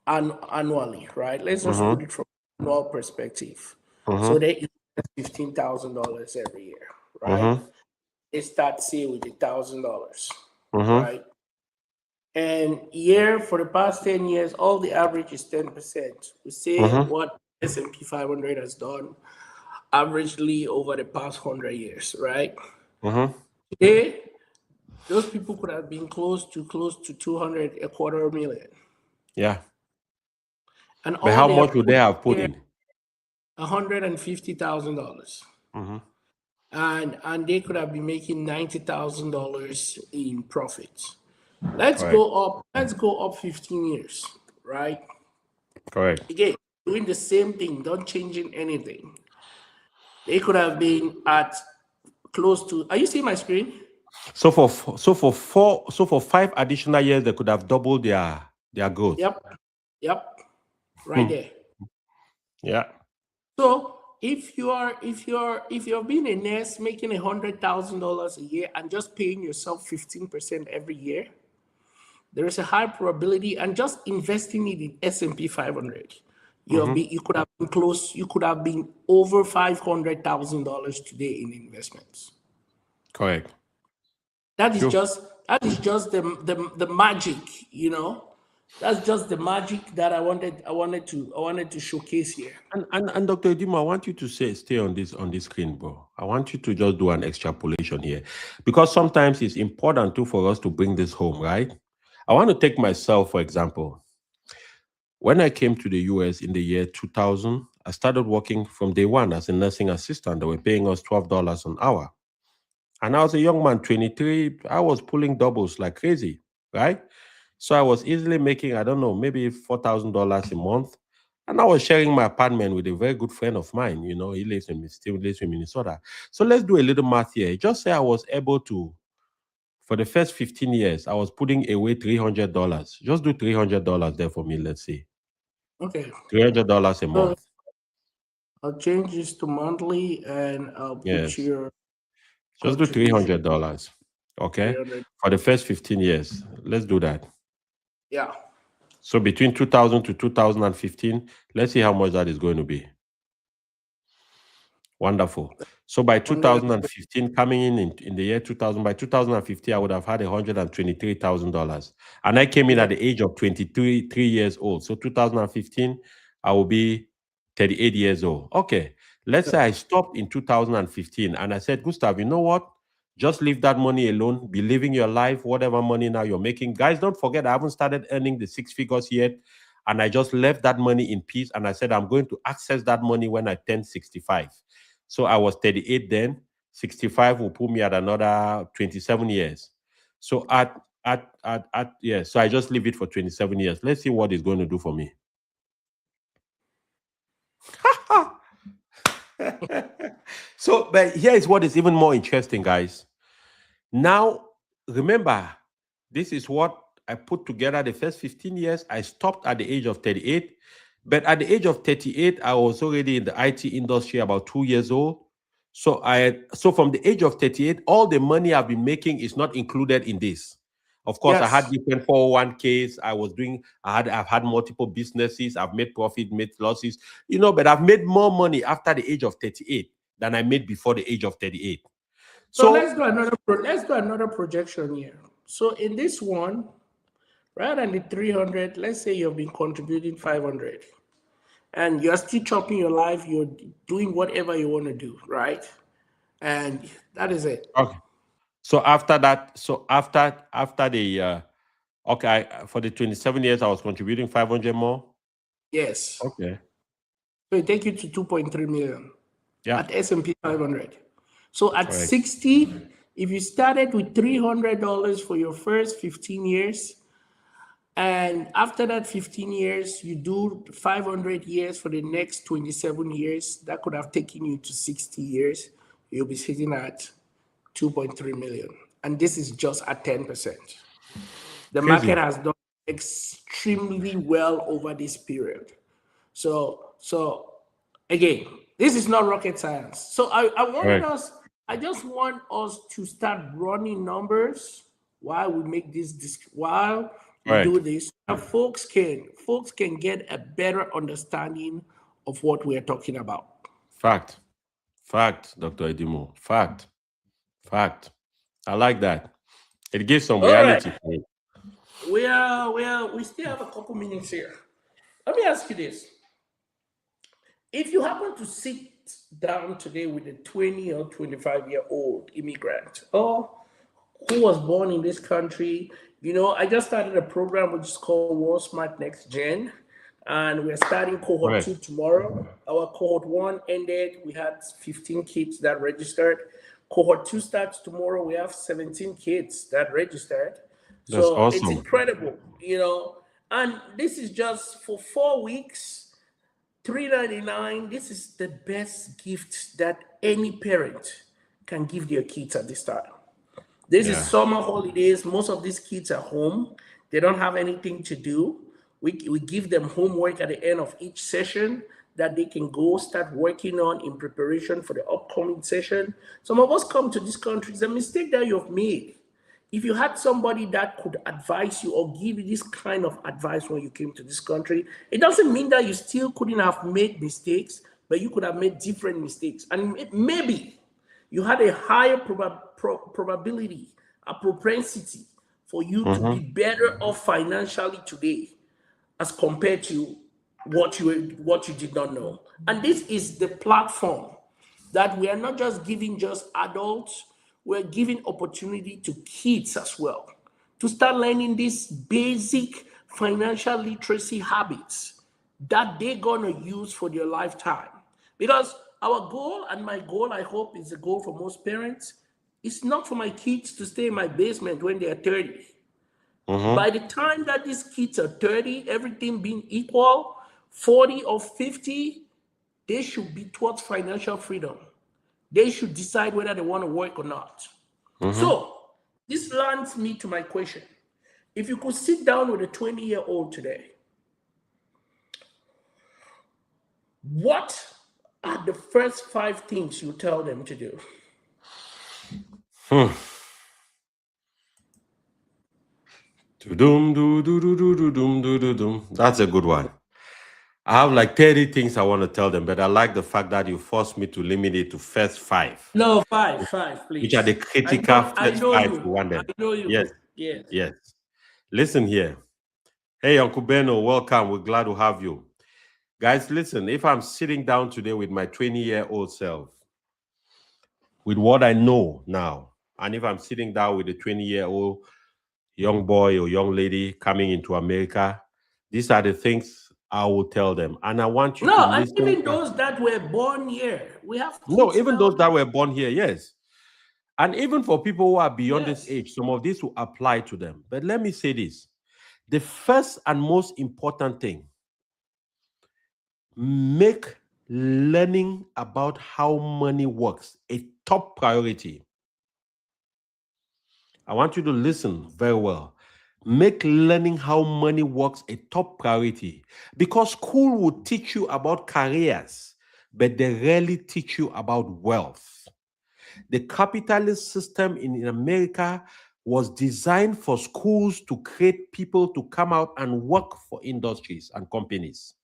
annually, right? Let's just put it from annual perspective. So they invest $15,000 every year, right? They start, say, with $1,000, right? And for the past 10 years, all the average is 10%. We say what S&P 500 has done averagely over the past 100 years, right? Today, those people could have been close to 200, a quarter million. Yeah. And but how much would they have put in? $150,000. And they could have been making $90,000 in profits. Let's go up 15 years, right? Correct. Again, doing the same thing, not changing anything. They could have been at close to. Are you seeing my screen? So for 5 additional years, they could have doubled their growth. Yep. Right there. Yeah. So if you're being a nurse making $100,000 a year and just paying yourself 15% every year, there is a high probability, and just investing it in S&P 500, you could have been close. You could have been over $500,000 today in investments. Correct. That is just the magic, you know. That's just the magic that I wanted to showcase here. And Dr. Edimo, I want you to stay on this screen, bro. I want you to just do an extrapolation here, because sometimes it's important too for us to bring this home, right? I want to take myself, for example. When I came to the US in the year 2000, I started working from day one as a nursing assistant. They were paying us $12 an hour. And I was a young man, 23. I was pulling doubles like crazy, right? So I was easily making, I don't know, maybe $4,000 a month. And I was sharing my apartment with a very good friend of mine. You know, still lives in Minnesota. So let's do a little math here. Just say I was able to, for the first 15 years, I was putting away $300. Just do $300 there for me, let's see. Okay. $300 a So month. I'll change this to monthly and I'll put Yes. your Just do contribution. $300. Okay. 300. For the first 15 years. Let's do that. Yeah. So between 2000 to 2015, let's see how much that is going to be. Wonderful. So by 2015, coming in the year 2000, by 2015, I would have had $123,000. And I came in at the age of 3 years old. So 2015, I will be 38 years old. Okay. Let's say I stopped in 2015 and I said, Gustav, you know what? Just leave that money alone. Be living your life, whatever money now you're making. Guys, don't forget, I haven't started earning the 6 figures yet. And I just left that money in peace. And I said, I'm going to access that money when I turn 65. So I was 38 then. 65 will put me at another 27 years. So so I just leave it for 27 years. Let's see what it's going to do for me. So, but here is what is even more interesting, guys. Now, remember, this is what I put together the first 15 years. I stopped at the age of 38. But at the age of 38, I was already in the IT industry, about 2 years old. So from the age of 38, all the money I've been making is not included in this. Of course, I had different 401ks. I've had multiple businesses. I've made profit, made losses, but I've made more money after the age of 38 than I made before the age of 38. So let's do another projection here. So in this one, rather than the 300, let's say you've been contributing 500 and you're still chopping your life, you're doing whatever you want to do, right? And that is it. Okay. So after that, after the for the 27 years, I was contributing 500 more. Yes. Okay. So it take you to 2.3 million. Yeah. At S&P 500. So at 60, if you started with $300 for your first 15 years, and after that 15 years, you do 500 years for the next 27 years, that could have taken you to 60 years. You'll be sitting at 2.3 million. And this is just at 10%. The market has done extremely well over this period. So again, this is not rocket science. So I just want us to start running numbers while we make while we do this, and folks can get a better understanding of what we are talking about. Fact, Dr. Edimo. Fact. I like that. It gives some reality. Right. We still have a couple minutes here. Let me ask you this. If you happen to sit down today with a 20 or 25-year-old immigrant or who was born in this country, I just started a program which is called World Smart Next Gen, and we're starting cohort 2 tomorrow. Our cohort 1 ended. We had 15 kids that registered. Cohort 2 starts tomorrow. We have 17 kids that registered. That's awesome. It's incredible, and this is just for 4 weeks. $399. This is the best gift that any parent can give their kids at this time. This is summer holidays. Most of these kids are home. They don't have anything to do. We give them homework at the end of each session that they can go start working on in preparation for the upcoming session. Some of us come to this country. It's a mistake that you've made. If you had somebody that could advise you or give you this kind of advice when you came to this country, it doesn't mean that you still couldn't have made mistakes, but you could have made different mistakes. And maybe you had a higher probability, a propensity for you to be better off financially today as compared to what you did not know. And this is the platform that we are not just giving just adults, we're giving opportunity to kids as well to start learning these basic financial literacy habits that they're going to use for their lifetime. Because our goal, and my goal, I hope, is the goal for most parents, is not for my kids to stay in my basement when they are 30. By the time that these kids are 30, everything being equal, 40 or 50, they should be towards financial freedom. They should decide whether they want to work or not. So this lands me to my question. If you could sit down with a 20-year-old today, what are the first 5 things you tell them to do? That's a good one. I have like 30 things I want to tell them, but I like the fact that you forced me to limit it to first 5. No, 5, please. Which are the critical first 5 you want them. I know you. Yes. Listen here. Hey, Uncle Benno, welcome. We're glad to have you. Guys, listen, if I'm sitting down today with my 20-year-old self, with what I know now, and if I'm sitting down with a 20-year-old young boy or young lady coming into America, these are the things I will tell them. And I want you to listen. No, even those that were born here. We have even those that were born here, yes. And even for people who are beyond this age, some of this will apply to them. But let me say this. The first and most important thing, make learning about how money works a top priority. I want you to listen very well. Make learning how money works a top priority, because school will teach you about careers, but they rarely teach you about wealth. The capitalist system in America was designed for schools to create people to come out and work for industries and companies,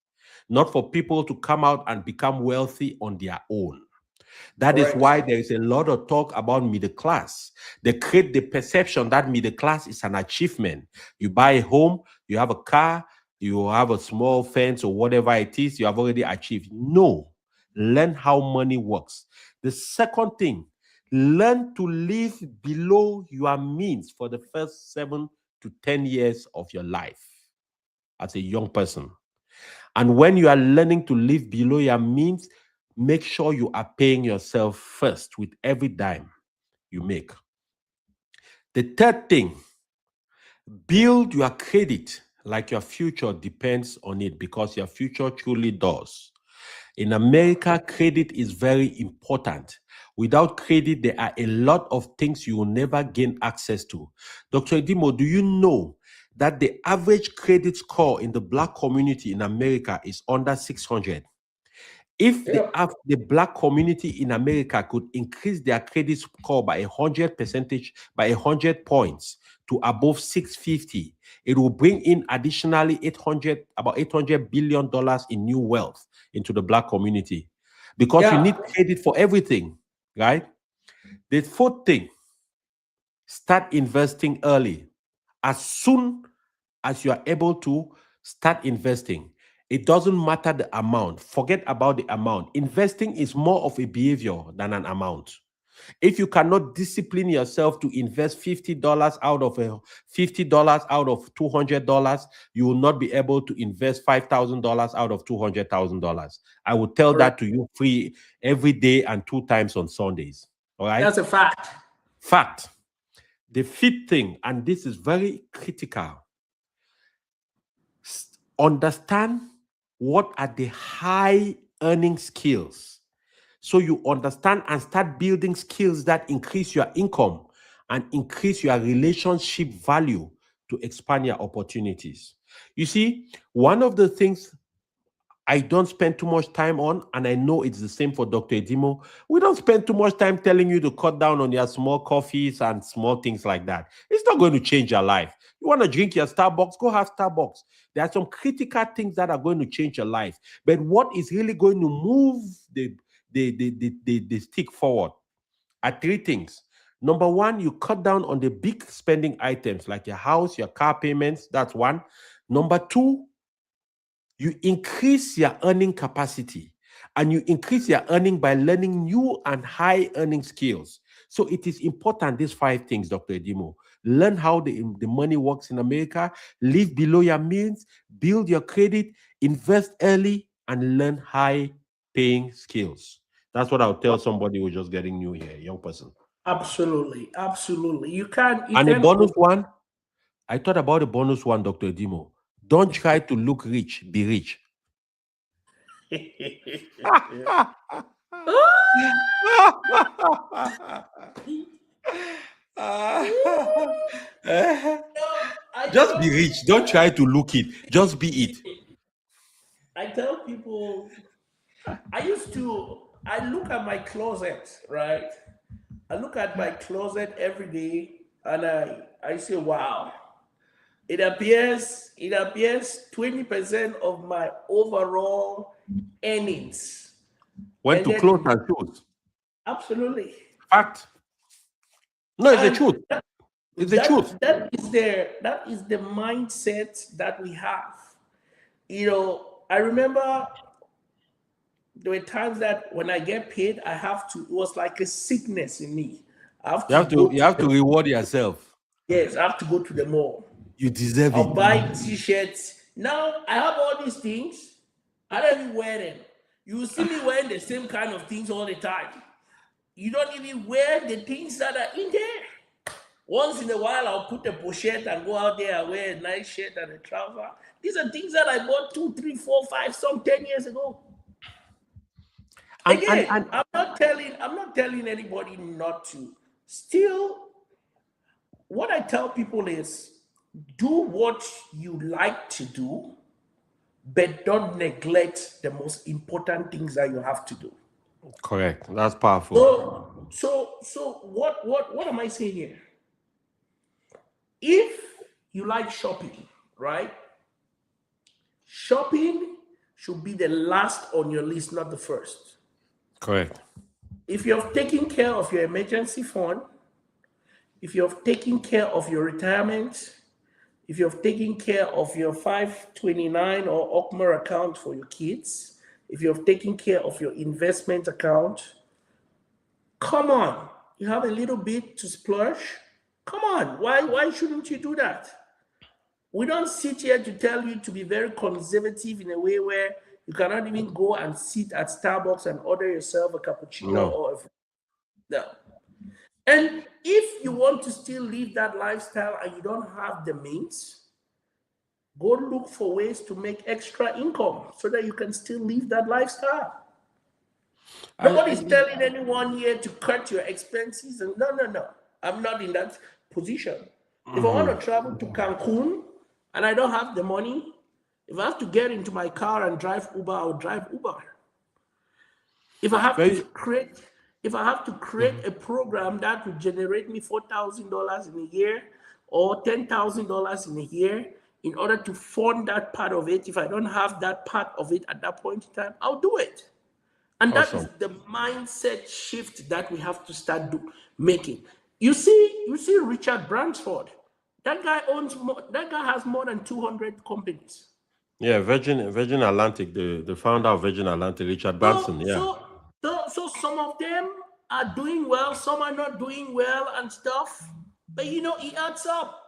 not for people to come out and become wealthy on their own. That is why there is a lot of talk about middle class. They create the perception that middle class is an achievement. You buy a home, you have a car, you have a small fence or whatever it is, you have already achieved. No. Learn how money works. The second thing, learn to live below your means for the first 7 to 10 years of your life as a young person. And when you are learning to live below your means, make sure you are paying yourself first with every dime you make. The third thing, build your credit like your future depends on it, because your future truly does. In America, credit is very important. Without credit, there are a lot of things you will never gain access to. Dr. Edimo, do you know that the average credit score in the Black community in America is under 600? If the Black community in America could increase their credit score by 100 points to above 650, it will bring in additionally about $800 billion in new wealth into the Black community, because you need credit for everything, right? The fourth thing, start investing early. As soon as you are able to start investing, it doesn't matter the amount. Forget about the amount. Investing is more of a behavior than an amount. If you cannot discipline yourself to invest $50 out of $200, you will not be able to invest $5,000 out of $200,000. I will tell that to you free every day and 2 times on Sundays. All right? That's a fact. Fact. The fifth thing, and this is very critical, understand what are the high earning skills. So you understand and start building skills that increase your income and increase your relationship value to expand your opportunities. You see, one of the things I don't spend too much time on, and I know it's the same for Dr. Edimo, we don't spend too much time telling you to cut down on your small coffees and small things like that. It's not going to change your life. You want to drink your Starbucks, go have Starbucks. There are some critical things that are going to change your life. But what is really going to move the stick forward are 3 things. Number 1, you cut down on the big spending items like your house, your car payments. That's 1. Number 2, you increase your earning capacity, and you increase your earning by learning new and high earning skills. So it is important, these 5 things, Dr. Edimo. Learn how the money works in America, live below your means, build your credit, invest early, and learn high paying skills. That's what I'll tell somebody who's just getting new here, a young person. Absolutely. You can. And the bonus one, I thought about the bonus one, Dr. Edimo. Don't try to look rich, be rich. Just be rich. Don't try to look it. Just be it. I tell people, I look at my closet, right? I look at my closet every day and I say, wow, it appears 20% of my overall earnings Went and to then clothes and shoes. absolutely. Fact. No, it's the And truth. It's the truth. that is the mindset that we have. I remember there were times that when I get paid, I have to. It was like a sickness in me. I have You to have go. to you have to reward yourself. Yes, I have to go to the mall. You deserve I'll it. buy T-shirts. Now I have all these things. I don't even wear them. You see me wearing the same kind of things all the time. You don't even wear the things that are in there. Once in a while, I'll put a pochette and go out there and wear a nice shirt and a trouser. These are things that I bought 2, 3, 4, 5, some 10 years ago. Again, I'm not telling anybody not to. Still, what I tell people is do what you like to do, but don't neglect the most important things that you have to do. Correct. That's powerful. So what am I saying here? If you like shopping, right? Shopping should be the last on your list, not the first. Correct. If you're taking care of your emergency fund, if you're taking care of your retirement, if you're taking care of your 529 or OCMR account for your kids, if you're taking care of your investment account, come on, you have a little bit to splurge. Come on, why shouldn't you do that? We don't sit here to tell you to be very conservative in a way where you cannot even go and sit at Starbucks and order yourself a cappuccino or no. And if you want to still live that lifestyle and you don't have the means, go look for ways to make extra income so that you can still live that lifestyle. Nobody's telling anyone here to cut your expenses. And no. I'm not in that position. If I want to travel to Cancun and I don't have the money, if I have to get into my car and drive Uber, I'll drive Uber. If I have to create a program that will generate me $4,000 in a year or $10,000 in a year in order to fund that part of it, if I don't have that part of it at that point in time, I'll do it. And that is the mindset shift that we have to start making. You see Richard Bransford. That guy has more than 200 companies. Yeah, Virgin Atlantic, the founder of Virgin Atlantic, Richard Branson. Yeah. So some of them are doing well, some are not doing well and stuff. But it adds up.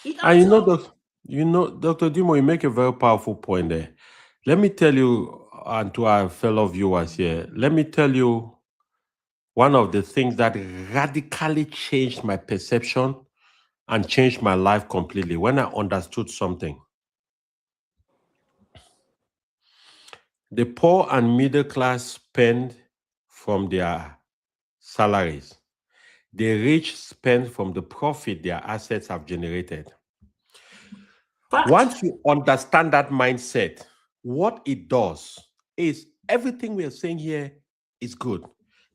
Dr. Dimo, you make a very powerful point there. Let me tell you, and to our fellow viewers here, let me tell you one of the things that radically changed my perception and changed my life completely when I understood something. The poor and middle class spend from their salaries. The rich spend from the profit their assets have generated. Once you understand that mindset, what it does is everything we are saying here is good.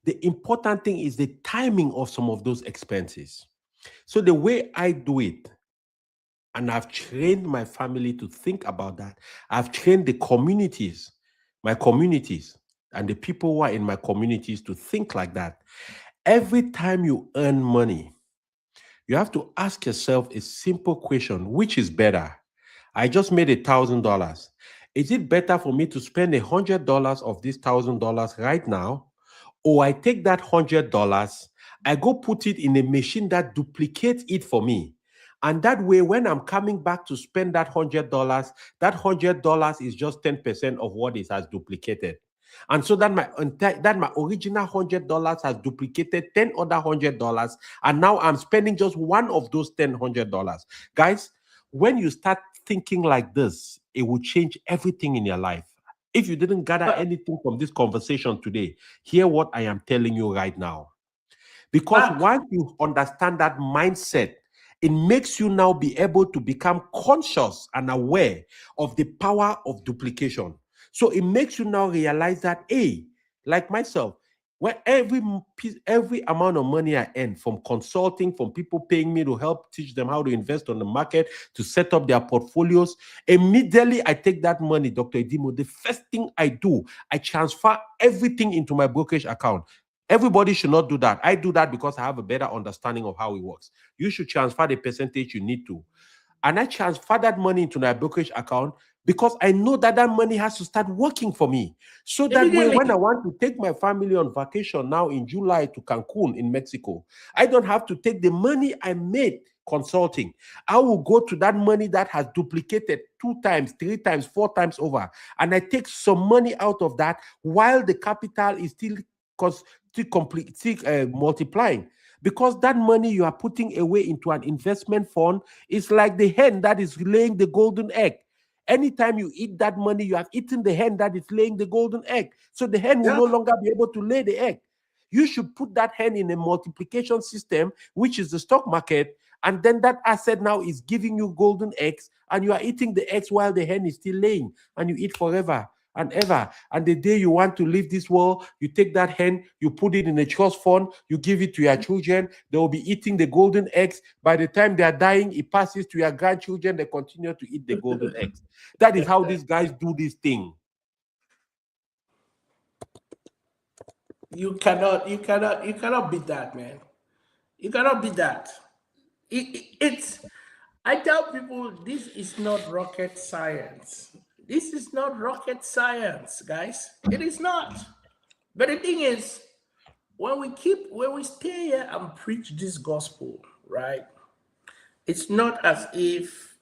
The important thing is the timing of some of those expenses. So the way I do it, and I've trained my family to think about that. I've trained the communities, my communities, and the people who are in my communities to think like that. Every time you earn money, you have to ask yourself a simple question: which is better? I just made $1,000. Is it better for me to spend $100 of this $1,000 right now, or I take that $100, I go put it in a machine that duplicates it for me? And that way, when I'm coming back to spend that $100, that $100 is just 10% of what it has duplicated. And so that my original $100 has duplicated 10 other $100, and now I'm spending just one of those $100. Guys, when you start thinking like this, it will change everything in your life. If you didn't gather anything from this conversation today, hear what I am telling you right now. Because once you understand that mindset, it makes you now be able to become conscious and aware of the power of duplication. So it makes you now realize that, hey, like myself, when every amount of money I earn from consulting, from people paying me to help teach them how to invest on the market, to set up their portfolios, immediately I take that money, Dr. Idimo, the first thing I do, I transfer everything into my brokerage account. Everybody should not do that. I do that because I have a better understanding of how it works. You should transfer the percentage you need to. And I transfer that money into my brokerage account because I know that that money has to start working for me. So that way, when I want to take my family on vacation now in July to Cancun in Mexico, I don't have to take the money I made consulting. I will go to that money that has duplicated 2 times, 3 times, 4 times over. And I take some money out of that while the capital is still multiplying. Because that money you are putting away into an investment fund is like the hen that is laying the golden egg. Anytime you eat that money, you have eaten the hen that is laying the golden egg. So the hen will no longer be able to lay the egg. You should put that hen in a multiplication system, which is the stock market, and then that asset now is giving you golden eggs, and you are eating the eggs while the hen is still laying, and you eat forever and ever. And the day you want to leave this world, you take that hen, you put it in a trust fund, you give it to your children. They will be eating the golden eggs. By the time they are dying, it passes to your grandchildren. They continue to eat the golden eggs. That is how these guys do this thing. You cannot beat that, man. You cannot beat that. I tell people, this is not rocket science. This is not rocket science, guys. It is not. But the thing is, when we stay here and preach this gospel, right? It's not as if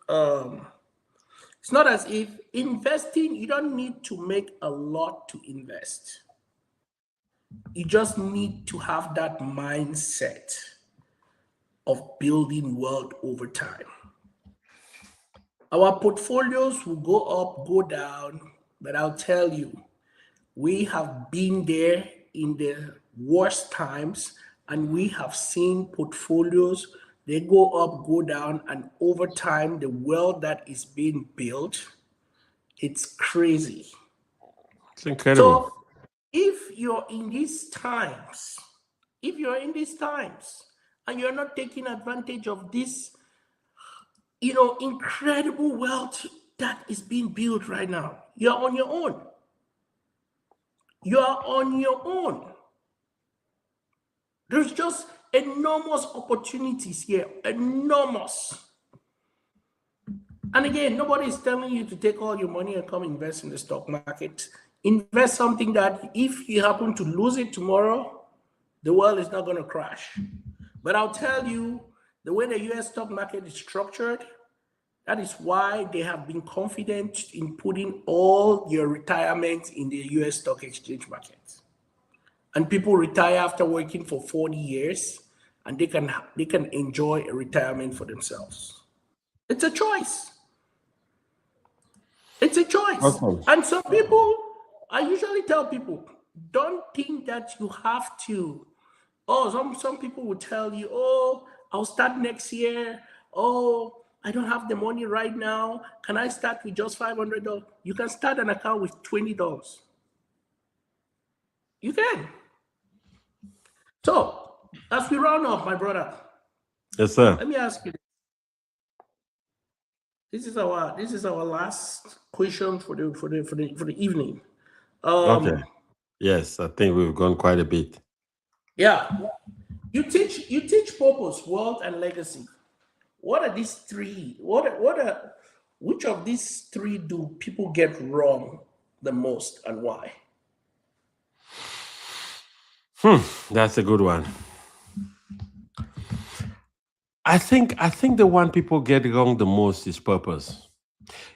investing, you don't need to make a lot to invest. You just need to have that mindset of building wealth over time. Our portfolios will go up, go down, but I'll tell you, we have been there in the worst times, and we have seen portfolios, they go up, go down, and over time, the wealth that is being built, it's crazy. It's incredible. So if you're in these times, and you're not taking advantage of this, incredible wealth that is being built right now, you're on your own. You are on your own. There's just enormous opportunities here, enormous. And again, nobody is telling you to take all your money and come invest in the stock market. Invest something that if you happen to lose it tomorrow, the world is not going to crash. But I'll tell you, the way the US stock market is structured, that is why they have been confident in putting all your retirement in the US stock exchange market. And people retire after working for 40 years, and they can enjoy a retirement for themselves. It's a choice. It's a choice. Awesome. And some people, I usually tell people, don't think that you have to. Some people will tell you, I'll start next year. I don't have the money right now. Can I start with just $500? You can start an account with $20. You can. So, as we round up, my brother. Yes, sir. Let me ask you. This is our last question for the evening. Okay. Yes, I think we've gone quite a bit. Yeah. You teach purpose, wealth, and legacy. What are these three? Which of these three do people get wrong the most, and why? That's a good one. I think the one people get wrong the most is purpose.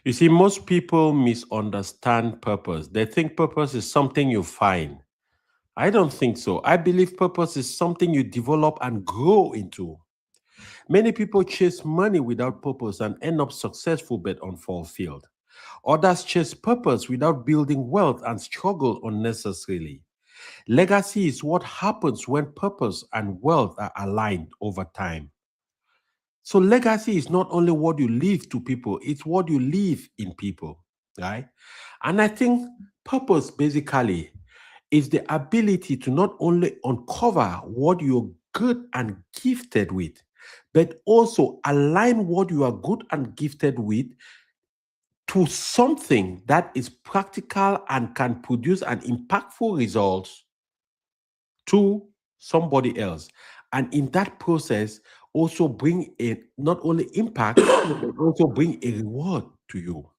You see, most people misunderstand purpose. They think purpose is something you find. I don't think so. I believe purpose is something you develop and grow into. Many people chase money without purpose and end up successful but unfulfilled. Others chase purpose without building wealth and struggle unnecessarily. Legacy is what happens when purpose and wealth are aligned over time. So legacy is not only what you leave to people, it's what you leave in people, right? And I think purpose basically is the ability to not only uncover what you're good and gifted with, but also align what you are good and gifted with to something that is practical and can produce an impactful results to somebody else. And in that process, also bring a not only impact, but also bring a reward to you.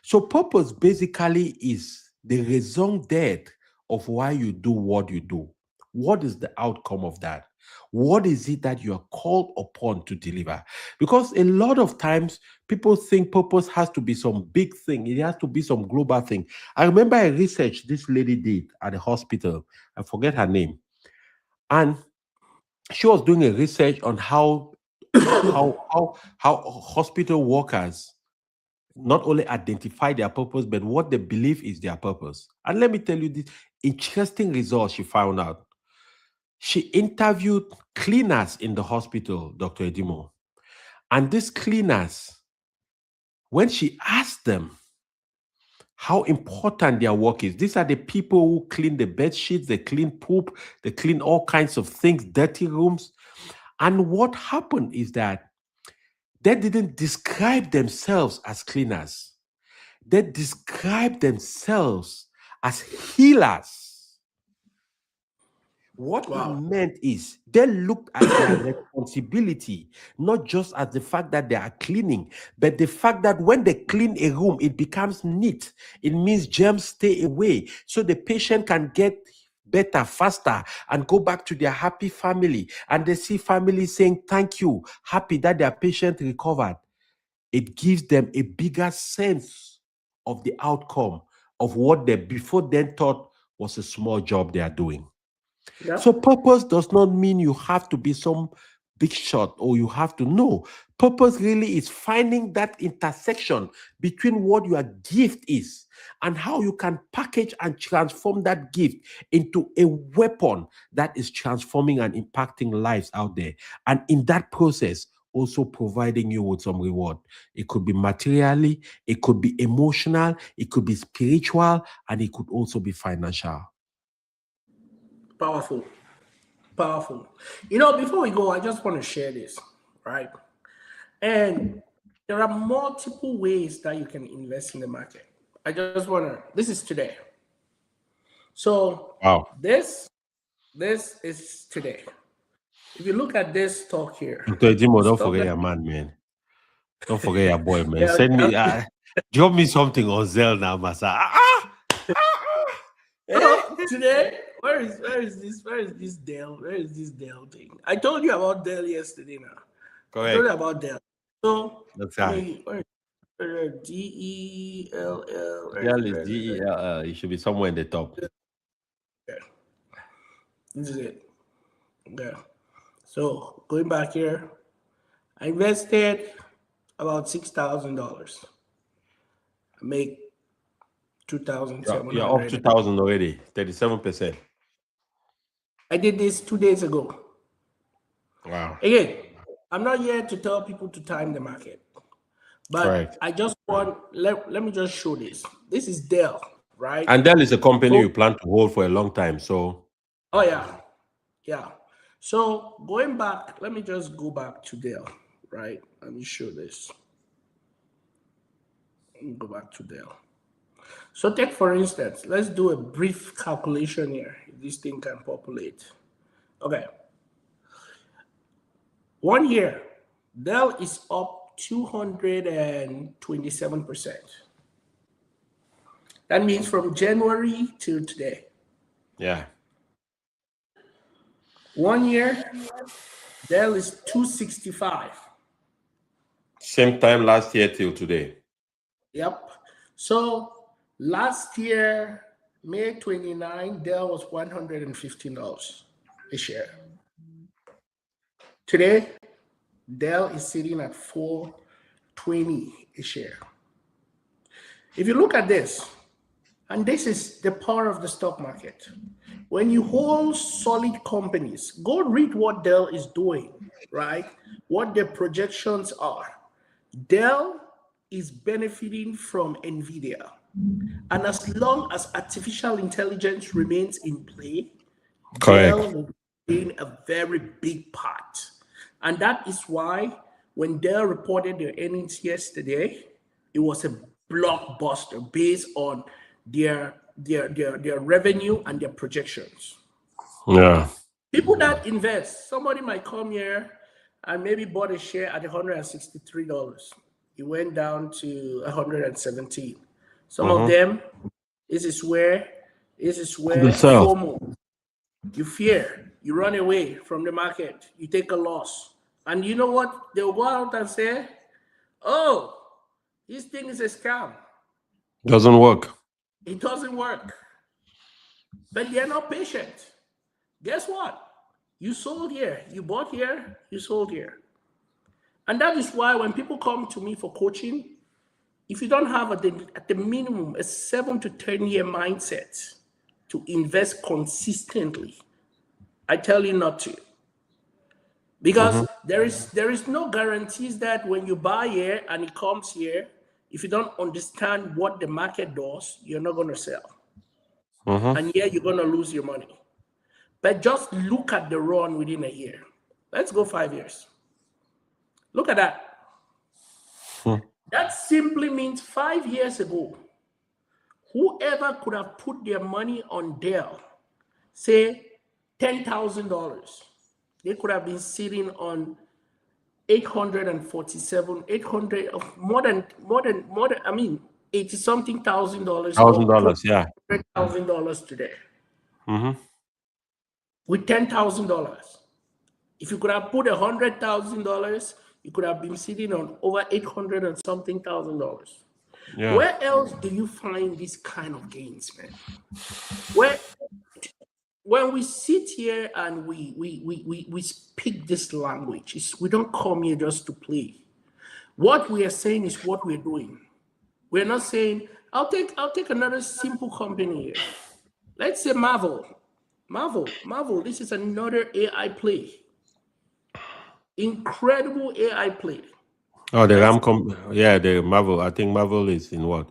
So purpose basically is the raison d'etre of why you do what you do. What is the outcome of that? What is it that you are called upon to deliver? Because a lot of times people think purpose has to be some big thing. It has to be some global thing. I remember a research this lady did at the hospital. I forget her name. And she was doing a research on how hospital workers not only identify their purpose, but what they believe is their purpose. And let me tell you this interesting result she found out. She interviewed cleaners in the hospital, Dr. Edimo. And these cleaners, when she asked them how important their work is, these are the people who clean the bed sheets, they clean poop, they clean all kinds of things, dirty rooms. And what happened is that they didn't describe themselves as cleaners. They describe themselves as healers. What it meant is they looked at their responsibility, not just as the fact that they are cleaning, but the fact that when they clean a room, it becomes neat. It means germs stay away so the patient can get better, faster, and go back to their happy family. And they see family saying, thank you, happy that their patient recovered. It gives them a bigger sense of the outcome of what they before then thought was a small job they are doing. Yep. So purpose does not mean you have to be some big shot or you have to know. Purpose really is finding that intersection between what your gift is and how you can package and transform that gift into a weapon that is transforming and impacting lives out there. And in that process, also providing you with some reward. It could be materially, it could be emotional, it could be spiritual, and it could also be financial. Powerful. Powerful. You know, before we go, I just want to share this, right? And there are multiple ways that you can invest in the market. I just want to, this is today. So Wow. this is today. If you look at this stock here, Dr. Jimo, don't stock forget that, your man, man. Don't forget your boy, man. yeah, Send me, drop me something on Zelle now, Masa. today, where is this Dell? Where is this Dell thing? I told you about Dell yesterday now. I told you Correct. about Dell. So That's I right. mean, where DELL? Dell is DELL. It should be somewhere in the top. Okay. This is it. Okay. So going back here, I invested about $6,000. I make You're up 2,700. 2,000 already. 37%. I did this 2 days ago. Wow. Again, I'm not here to tell people to time the market, but Correct. I just want let me just show this. This is Dell, right? And Dell is a company So, you plan to hold for a long time. So, oh yeah. So going back, let me just go back to Dell, right? Let me show this. Let me go back to Dell. So take for instance, let's do a brief calculation here. If this thing can populate. Okay. 1 year, Dell is up 227%. That means from January to today. yeah. 1 year, Dell is 265. Same time last year till today. Yep. So last year, May 29, Dell was $115 a share. Today, Dell is sitting at $420 a share. If you look at this, and this is the power of the stock market. When you hold solid companies, go read what Dell is doing, right? What their projections are. Dell is benefiting from NVIDIA. And as long as artificial intelligence remains in play, Correct. Dell will be in a very big part. And that is why when Dell reported their earnings yesterday, it was a blockbuster based on their revenue and their projections. Yeah. People that invest, somebody might come here and maybe bought a share at $163. It went down to 117. Some of them, this is where FOMO, you fear, you run away from the market, you take a loss. And you know what? They'll go out and say, oh, this thing is a scam. Doesn't work. It doesn't work. But they're not patient. Guess what? You sold here, you bought here, you sold here. And that is why when people come to me for coaching, if you don't have at the minimum a 7 to 10 year mindset to invest consistently, I tell you not to. Because there is no guarantees that when you buy here and it comes here, if you don't understand what the market does, you're not going to sell. And yeah, you're going to lose your money. But just look at the run within a year. Let's go 5 years. Look at that. That simply means 5 years ago, whoever could have put their money on Dell, say $10,000, they could have been sitting on 847, 800, more than, I mean, 80 something thousand dollars. $1,000, yeah. $100,000 today. With $10,000. If you could have put $100,000, you could have been sitting on over 800 and something thousand dollars. Yeah. Where else do you find this kind of gains, man? When we sit here and we speak this language, we don't come here just to play. What we are saying is what we're doing. We're not saying, I'll take another simple company here. Let's say Marvel. Marvel, this is another AI play. Incredible AI play. Oh, the the Marvel. I think Marvel is in what?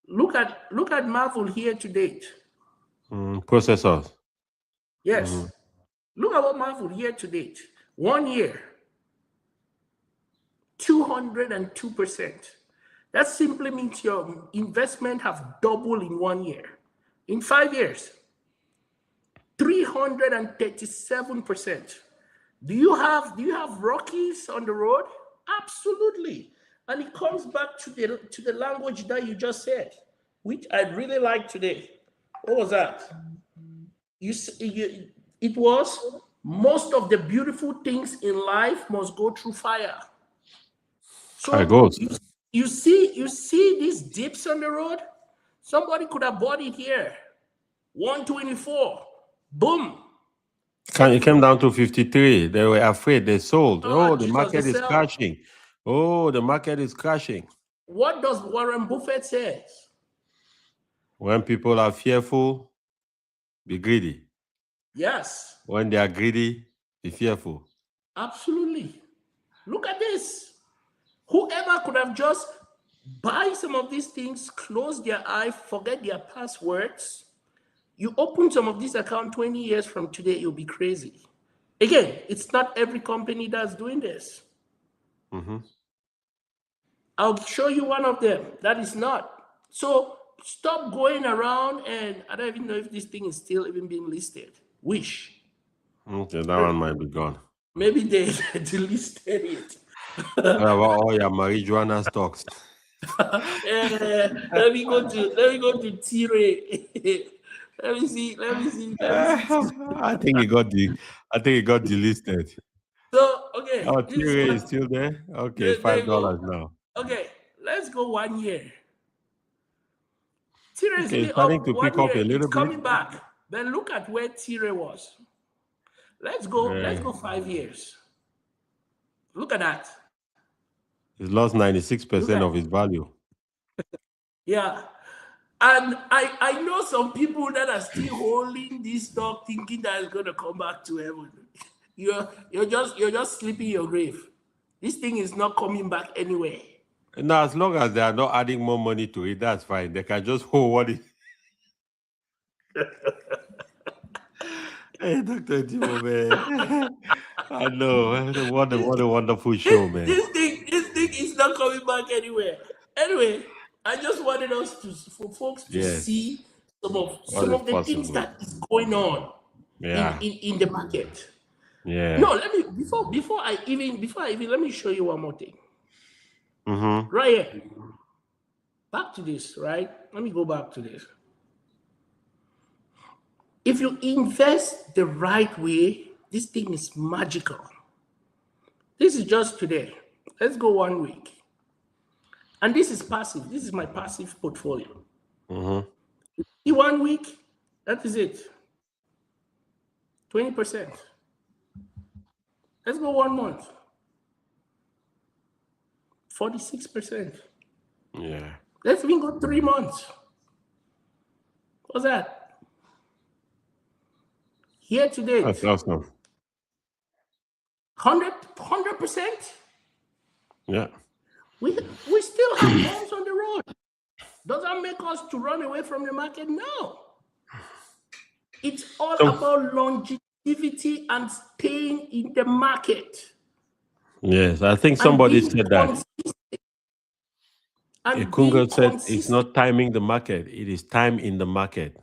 Look at Marvel here to date. Processors. Yes. Look at what Marvel here to date. 1 year, 202%. That simply means your investment have doubled in 1 year. In 5 years, 337%. Do you have Rockies on the road? Absolutely. And it comes back to the language that you just said, which I really like today. What was that? It was most of the beautiful things in life must go through fire. So you see these dips on the road? Somebody could have bought it here. 124. Boom. It came down to 53. They were afraid. They sold. Oh, the market is crashing. Oh, the market is crashing. What does Warren Buffett say? When people are fearful, be greedy. Yes. When they are greedy, be fearful. Absolutely. Look at this. Whoever could have just buy some of these things, close their eye, forget their passwords. You open some of these accounts 20 years from today, you'll be crazy. Again, it's not every company that's doing this. I'll show you one of them that is not. So stop going around, and I don't even know if this thing is still even being listed. Wish. Okay, that one might be gone. Maybe they delisted it. All your marijuana stocks. Let me go to T-Ray. Let me see. I think it got delisted. So okay. Oh, T-Ray is still there. Okay, $5 now. Okay, let's go 1 year. T-Ray is starting to pick up a little bit. Coming back. Then look at where T-Ray was. Let's go 5 years. Look at that. He's lost 96% of his value. Yeah. And I know some people that are still holding this stock thinking that it's gonna come back to heaven. You're just sleeping your grave. This thing is not coming back anywhere. Now, as long as they are not adding more money to it, that's fine. They can just hold what it. Hey, Dr. Timo, man. I know. What a wonderful show, man. This thing is not coming back anywhere. Anyway, I just wanted us for folks to see some of the things that is going on in the market. Yeah. No, let me before I even let me show you one more thing. Mm-hmm. Right here. Back to this, right? Let me go back to this. If you invest the right way, this thing is magical. This is just today. Let's go 1 week. And this is passive. This is my passive portfolio. Mm-hmm. See 1 week, that is it. 20%. Let's go 1 month. 46%. Yeah. Let's even go 3 months. What's that? Here to date. That's awesome. 100%. Yeah. We still have bumps on the road. Does that make us to run away from the market? No. It's all about longevity and staying in the market. Yes, I think somebody said that. Ikungo said it's not timing the market, it is time in the market.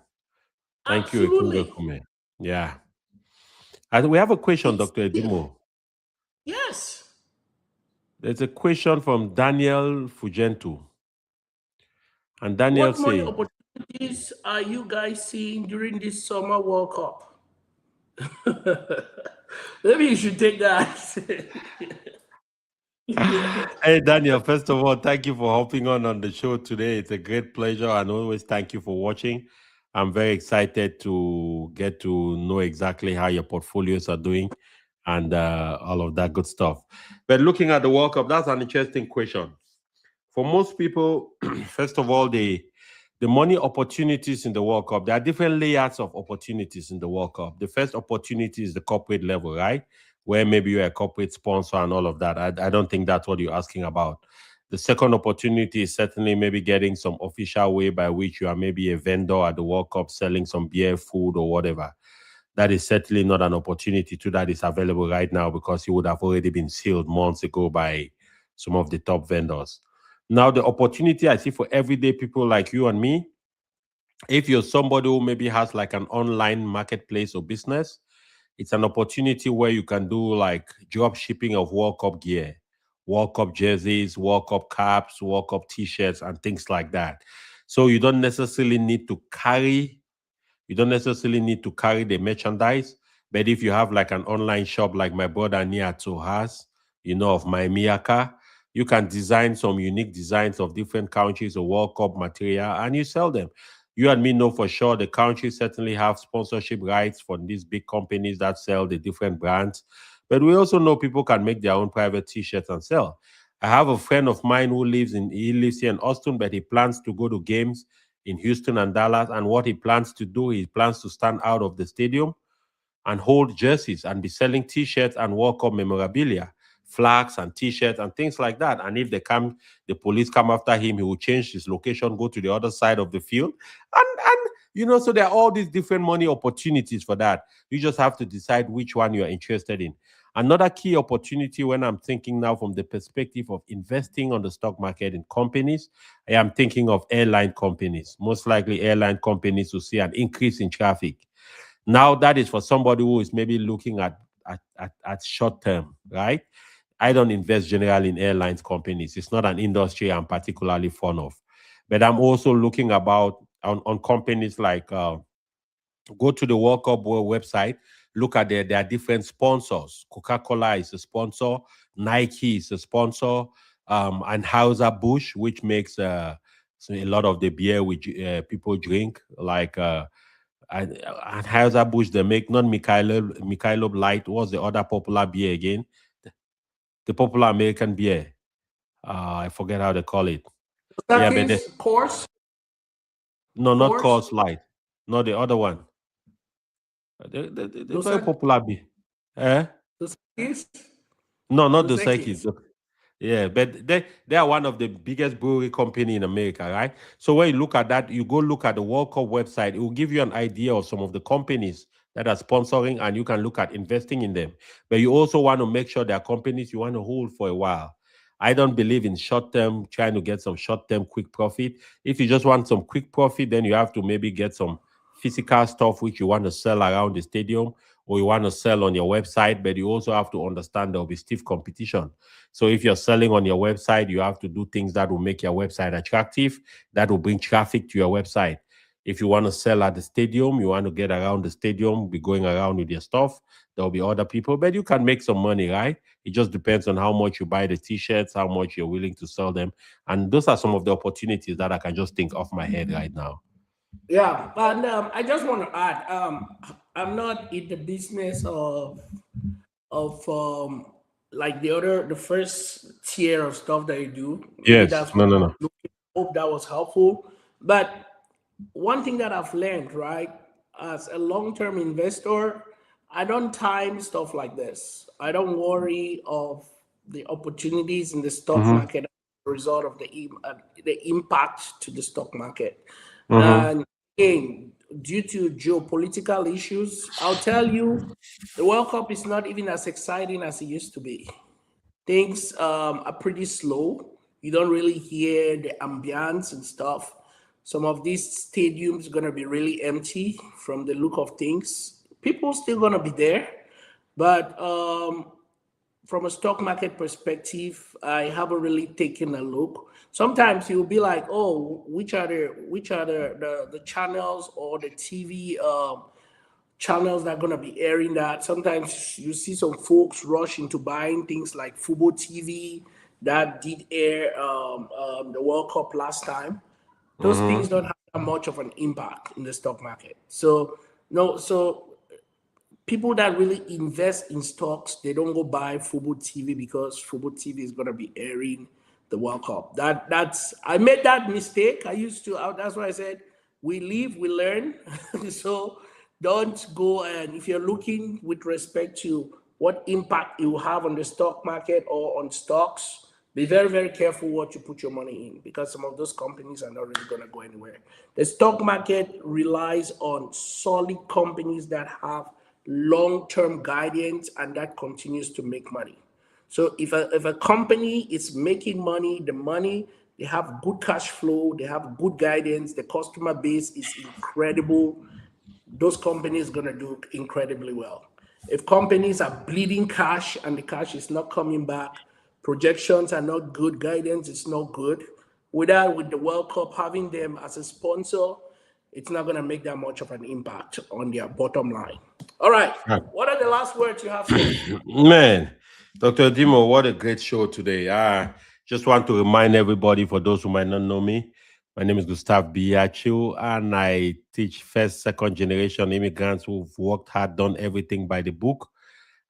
Thank you, Ikungo Kume. Yeah. We have a question, Dr. Edimo. Yes. There's a question from Daniel Fugentu. And Daniel says, what money opportunities are you guys seeing during this summer World Cup? Maybe you should take that. Hey, Daniel, first of all, thank you for hopping on the show today. It's a great pleasure, and always thank you for watching. I'm very excited to get to know exactly how your portfolios are doing and all of that good stuff. But looking at the World Cup, that's an interesting question. For most people, first of all, the money opportunities in the World Cup, there are different layers of opportunities in the World Cup. The first opportunity is the corporate level, right? Where maybe you're a corporate sponsor and all of that. I don't think that's what you're asking about. The second opportunity is certainly maybe getting some official way by which you are maybe a vendor at the World Cup selling some beer, food, or whatever. That is certainly not an opportunity that is available right now because it would have already been sealed months ago by some of the top vendors. Now, the opportunity I see for everyday people like you and me, if you're somebody who maybe has like an online marketplace or business, it's an opportunity where you can do like drop shipping of World Cup gear, World Cup jerseys, World Cup caps, World Cup t-shirts, and things like that. So you don't necessarily need to carry the merchandise. But if you have like an online shop like my brother Niato has, of my Miyaka, you can design some unique designs of different countries or World Cup material and you sell them. You and me know for sure the countries certainly have sponsorship rights for these big companies that sell the different brands. But we also know people can make their own private t-shirts and sell. I have a friend of mine who lives here in Austin, but he plans to go to games in Houston and Dallas. And what he plans to do, he plans to stand out of the stadium and hold jerseys and be selling t-shirts and World Cup memorabilia, flags and t-shirts and things like that. And if the police come after him, he will change his location, go to the other side of the field. And so there are all these different money opportunities for that. You just have to decide which one you're interested in. Another key opportunity when I'm thinking now from the perspective of investing on the stock market in companies, I am thinking of airline companies. Most likely airline companies will see an increase in traffic. Now that is for somebody who is maybe looking at short term, right? I don't invest generally in airlines companies. It's not an industry I'm particularly fond of. But I'm also looking about on companies like go to the World Cup website, look at their different sponsors. Coca-Cola is a sponsor, Nike is a sponsor, and Anheuser-Busch, which makes a lot of the beer which people drink, like Anheuser-Busch, they make not Michelob Light. What's the other popular beer again? The popular American beer. I forget how they call it. Yeah, but course. No, not Course Light. No, the other one. They're very popular. Eh? The No, not the Sekis. Yeah, but they are one of the biggest brewery company in America, right? So when you look at that, you go look at the World Cup website. It will give you an idea of some of the companies that are sponsoring, and you can look at investing in them. But you also want to make sure they are companies you want to hold for a while. I don't believe in short term trying to get some short term quick profit. If you just want some quick profit, then you have to maybe get some physical stuff which you want to sell around the stadium or you want to sell on your website. But you also have to understand there will be stiff competition. So if you're selling on your website, you have to do things that will make your website attractive, that will bring traffic to your website. If you want to sell at the stadium, you want to get around the stadium, be going around with your stuff. There'll be other people, but you can make some money, right? It just depends on how much you buy the t-shirts, how much you're willing to sell them. And those are some of the opportunities that I can just think off my head right now. Yeah, and I just want to add, I'm not in the business of like the first tier of stuff that you do. Maybe yes, that's no. Hope that was helpful. But one thing that I've learned, right, as a long-term investor, I don't time stuff like this. I don't worry of the opportunities in the stock Mm-hmm. market as a result of the impact to the stock market. Mm-hmm. And again, due to geopolitical issues, I'll tell you, the World Cup is not even as exciting as it used to be. Things are pretty slow. You don't really hear the ambience and stuff. Some of these stadiums are gonna be really empty from the look of things. People still gonna be there, but from a stock market perspective, I haven't really taken a look. Sometimes you'll be like, oh, which are the channels or the TV channels that are going to be airing that. Sometimes you see some folks rush into buying things like Fubo TV that did air the World Cup last time. Those things don't have that much of an impact in the stock market. So no, so people that really invest in stocks, they don't go buy Fubo TV because Fubo TV is going to be airing the World Cup. That's I made that mistake. I used to. That's why I said we live, we learn. So don't go, and if you're looking with respect to what impact it will have on the stock market or on stocks, be very, very careful what you put your money in because some of those companies are not really going to go anywhere. The stock market relies on solid companies that have long-term guidance and that continues to make money. So if a company is making money, they have good cash flow, they have good guidance, the customer base is incredible, those companies are going to do incredibly well. If companies are bleeding cash and the cash is not coming back, projections are not good, guidance is not good. Without with the World Cup having them as a sponsor, it's not going to make that much of an impact on their bottom line. All right. What are the last words you have, sir? Man, Dr. Dimo, what a great show today. I just want to remind everybody, for those who might not know me, my name is Gustav Biachu, and I teach first, second generation immigrants who've worked hard, done everything by the book,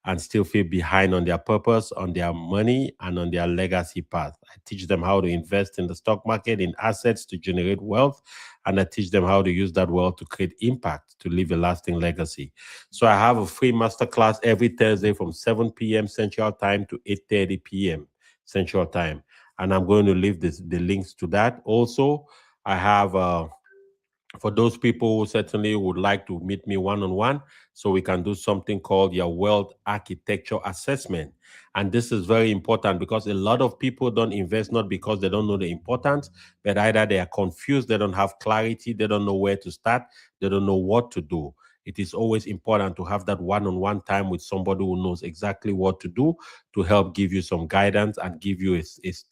and still feel behind on their purpose, on their money, and on their legacy path. I teach them how to invest in the stock market, in assets to generate wealth, and I teach them how to use that wealth to create impact, to leave a lasting legacy. So I have a free masterclass every Thursday from 7 p.m. Central Time to 8:30 p.m. Central Time. And I'm going to leave the links to that. Also, I have for those people who certainly would like to meet me one-on-one, so we can do something called your wealth architecture assessment. And this is very important because a lot of people don't invest not because they don't know the importance, but either they are confused, they don't have clarity, they don't know where to start, they don't know what to do. It is always important to have that one-on-one time with somebody who knows exactly what to do to help give you some guidance and give you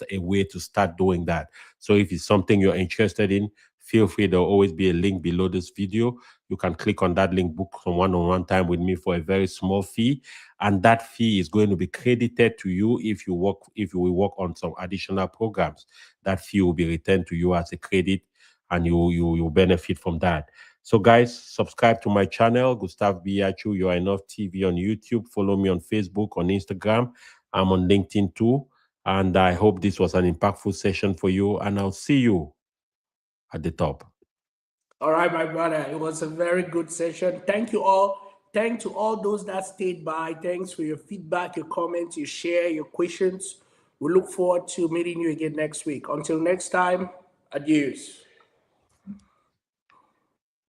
a way to start doing that. So if it's something you're interested in, feel free. There'll always be a link below this video. You can click on that link, book some one-on-one time with me for a very small fee, and that fee is going to be credited to you if you will work on some additional programs. That fee will be returned to you as a credit, and you benefit from that. So, guys, subscribe to my channel, Gustav Biachu. You are enough TV on YouTube. Follow me on Facebook, on Instagram. I'm on LinkedIn too. And I hope this was an impactful session for you. And I'll see you at the top. All right, my brother. It was a very good session. Thank you all. Thanks to all those that stayed by. Thanks for your feedback, your comments, your share, your questions. We look forward to meeting you again next week. Until next time, adios.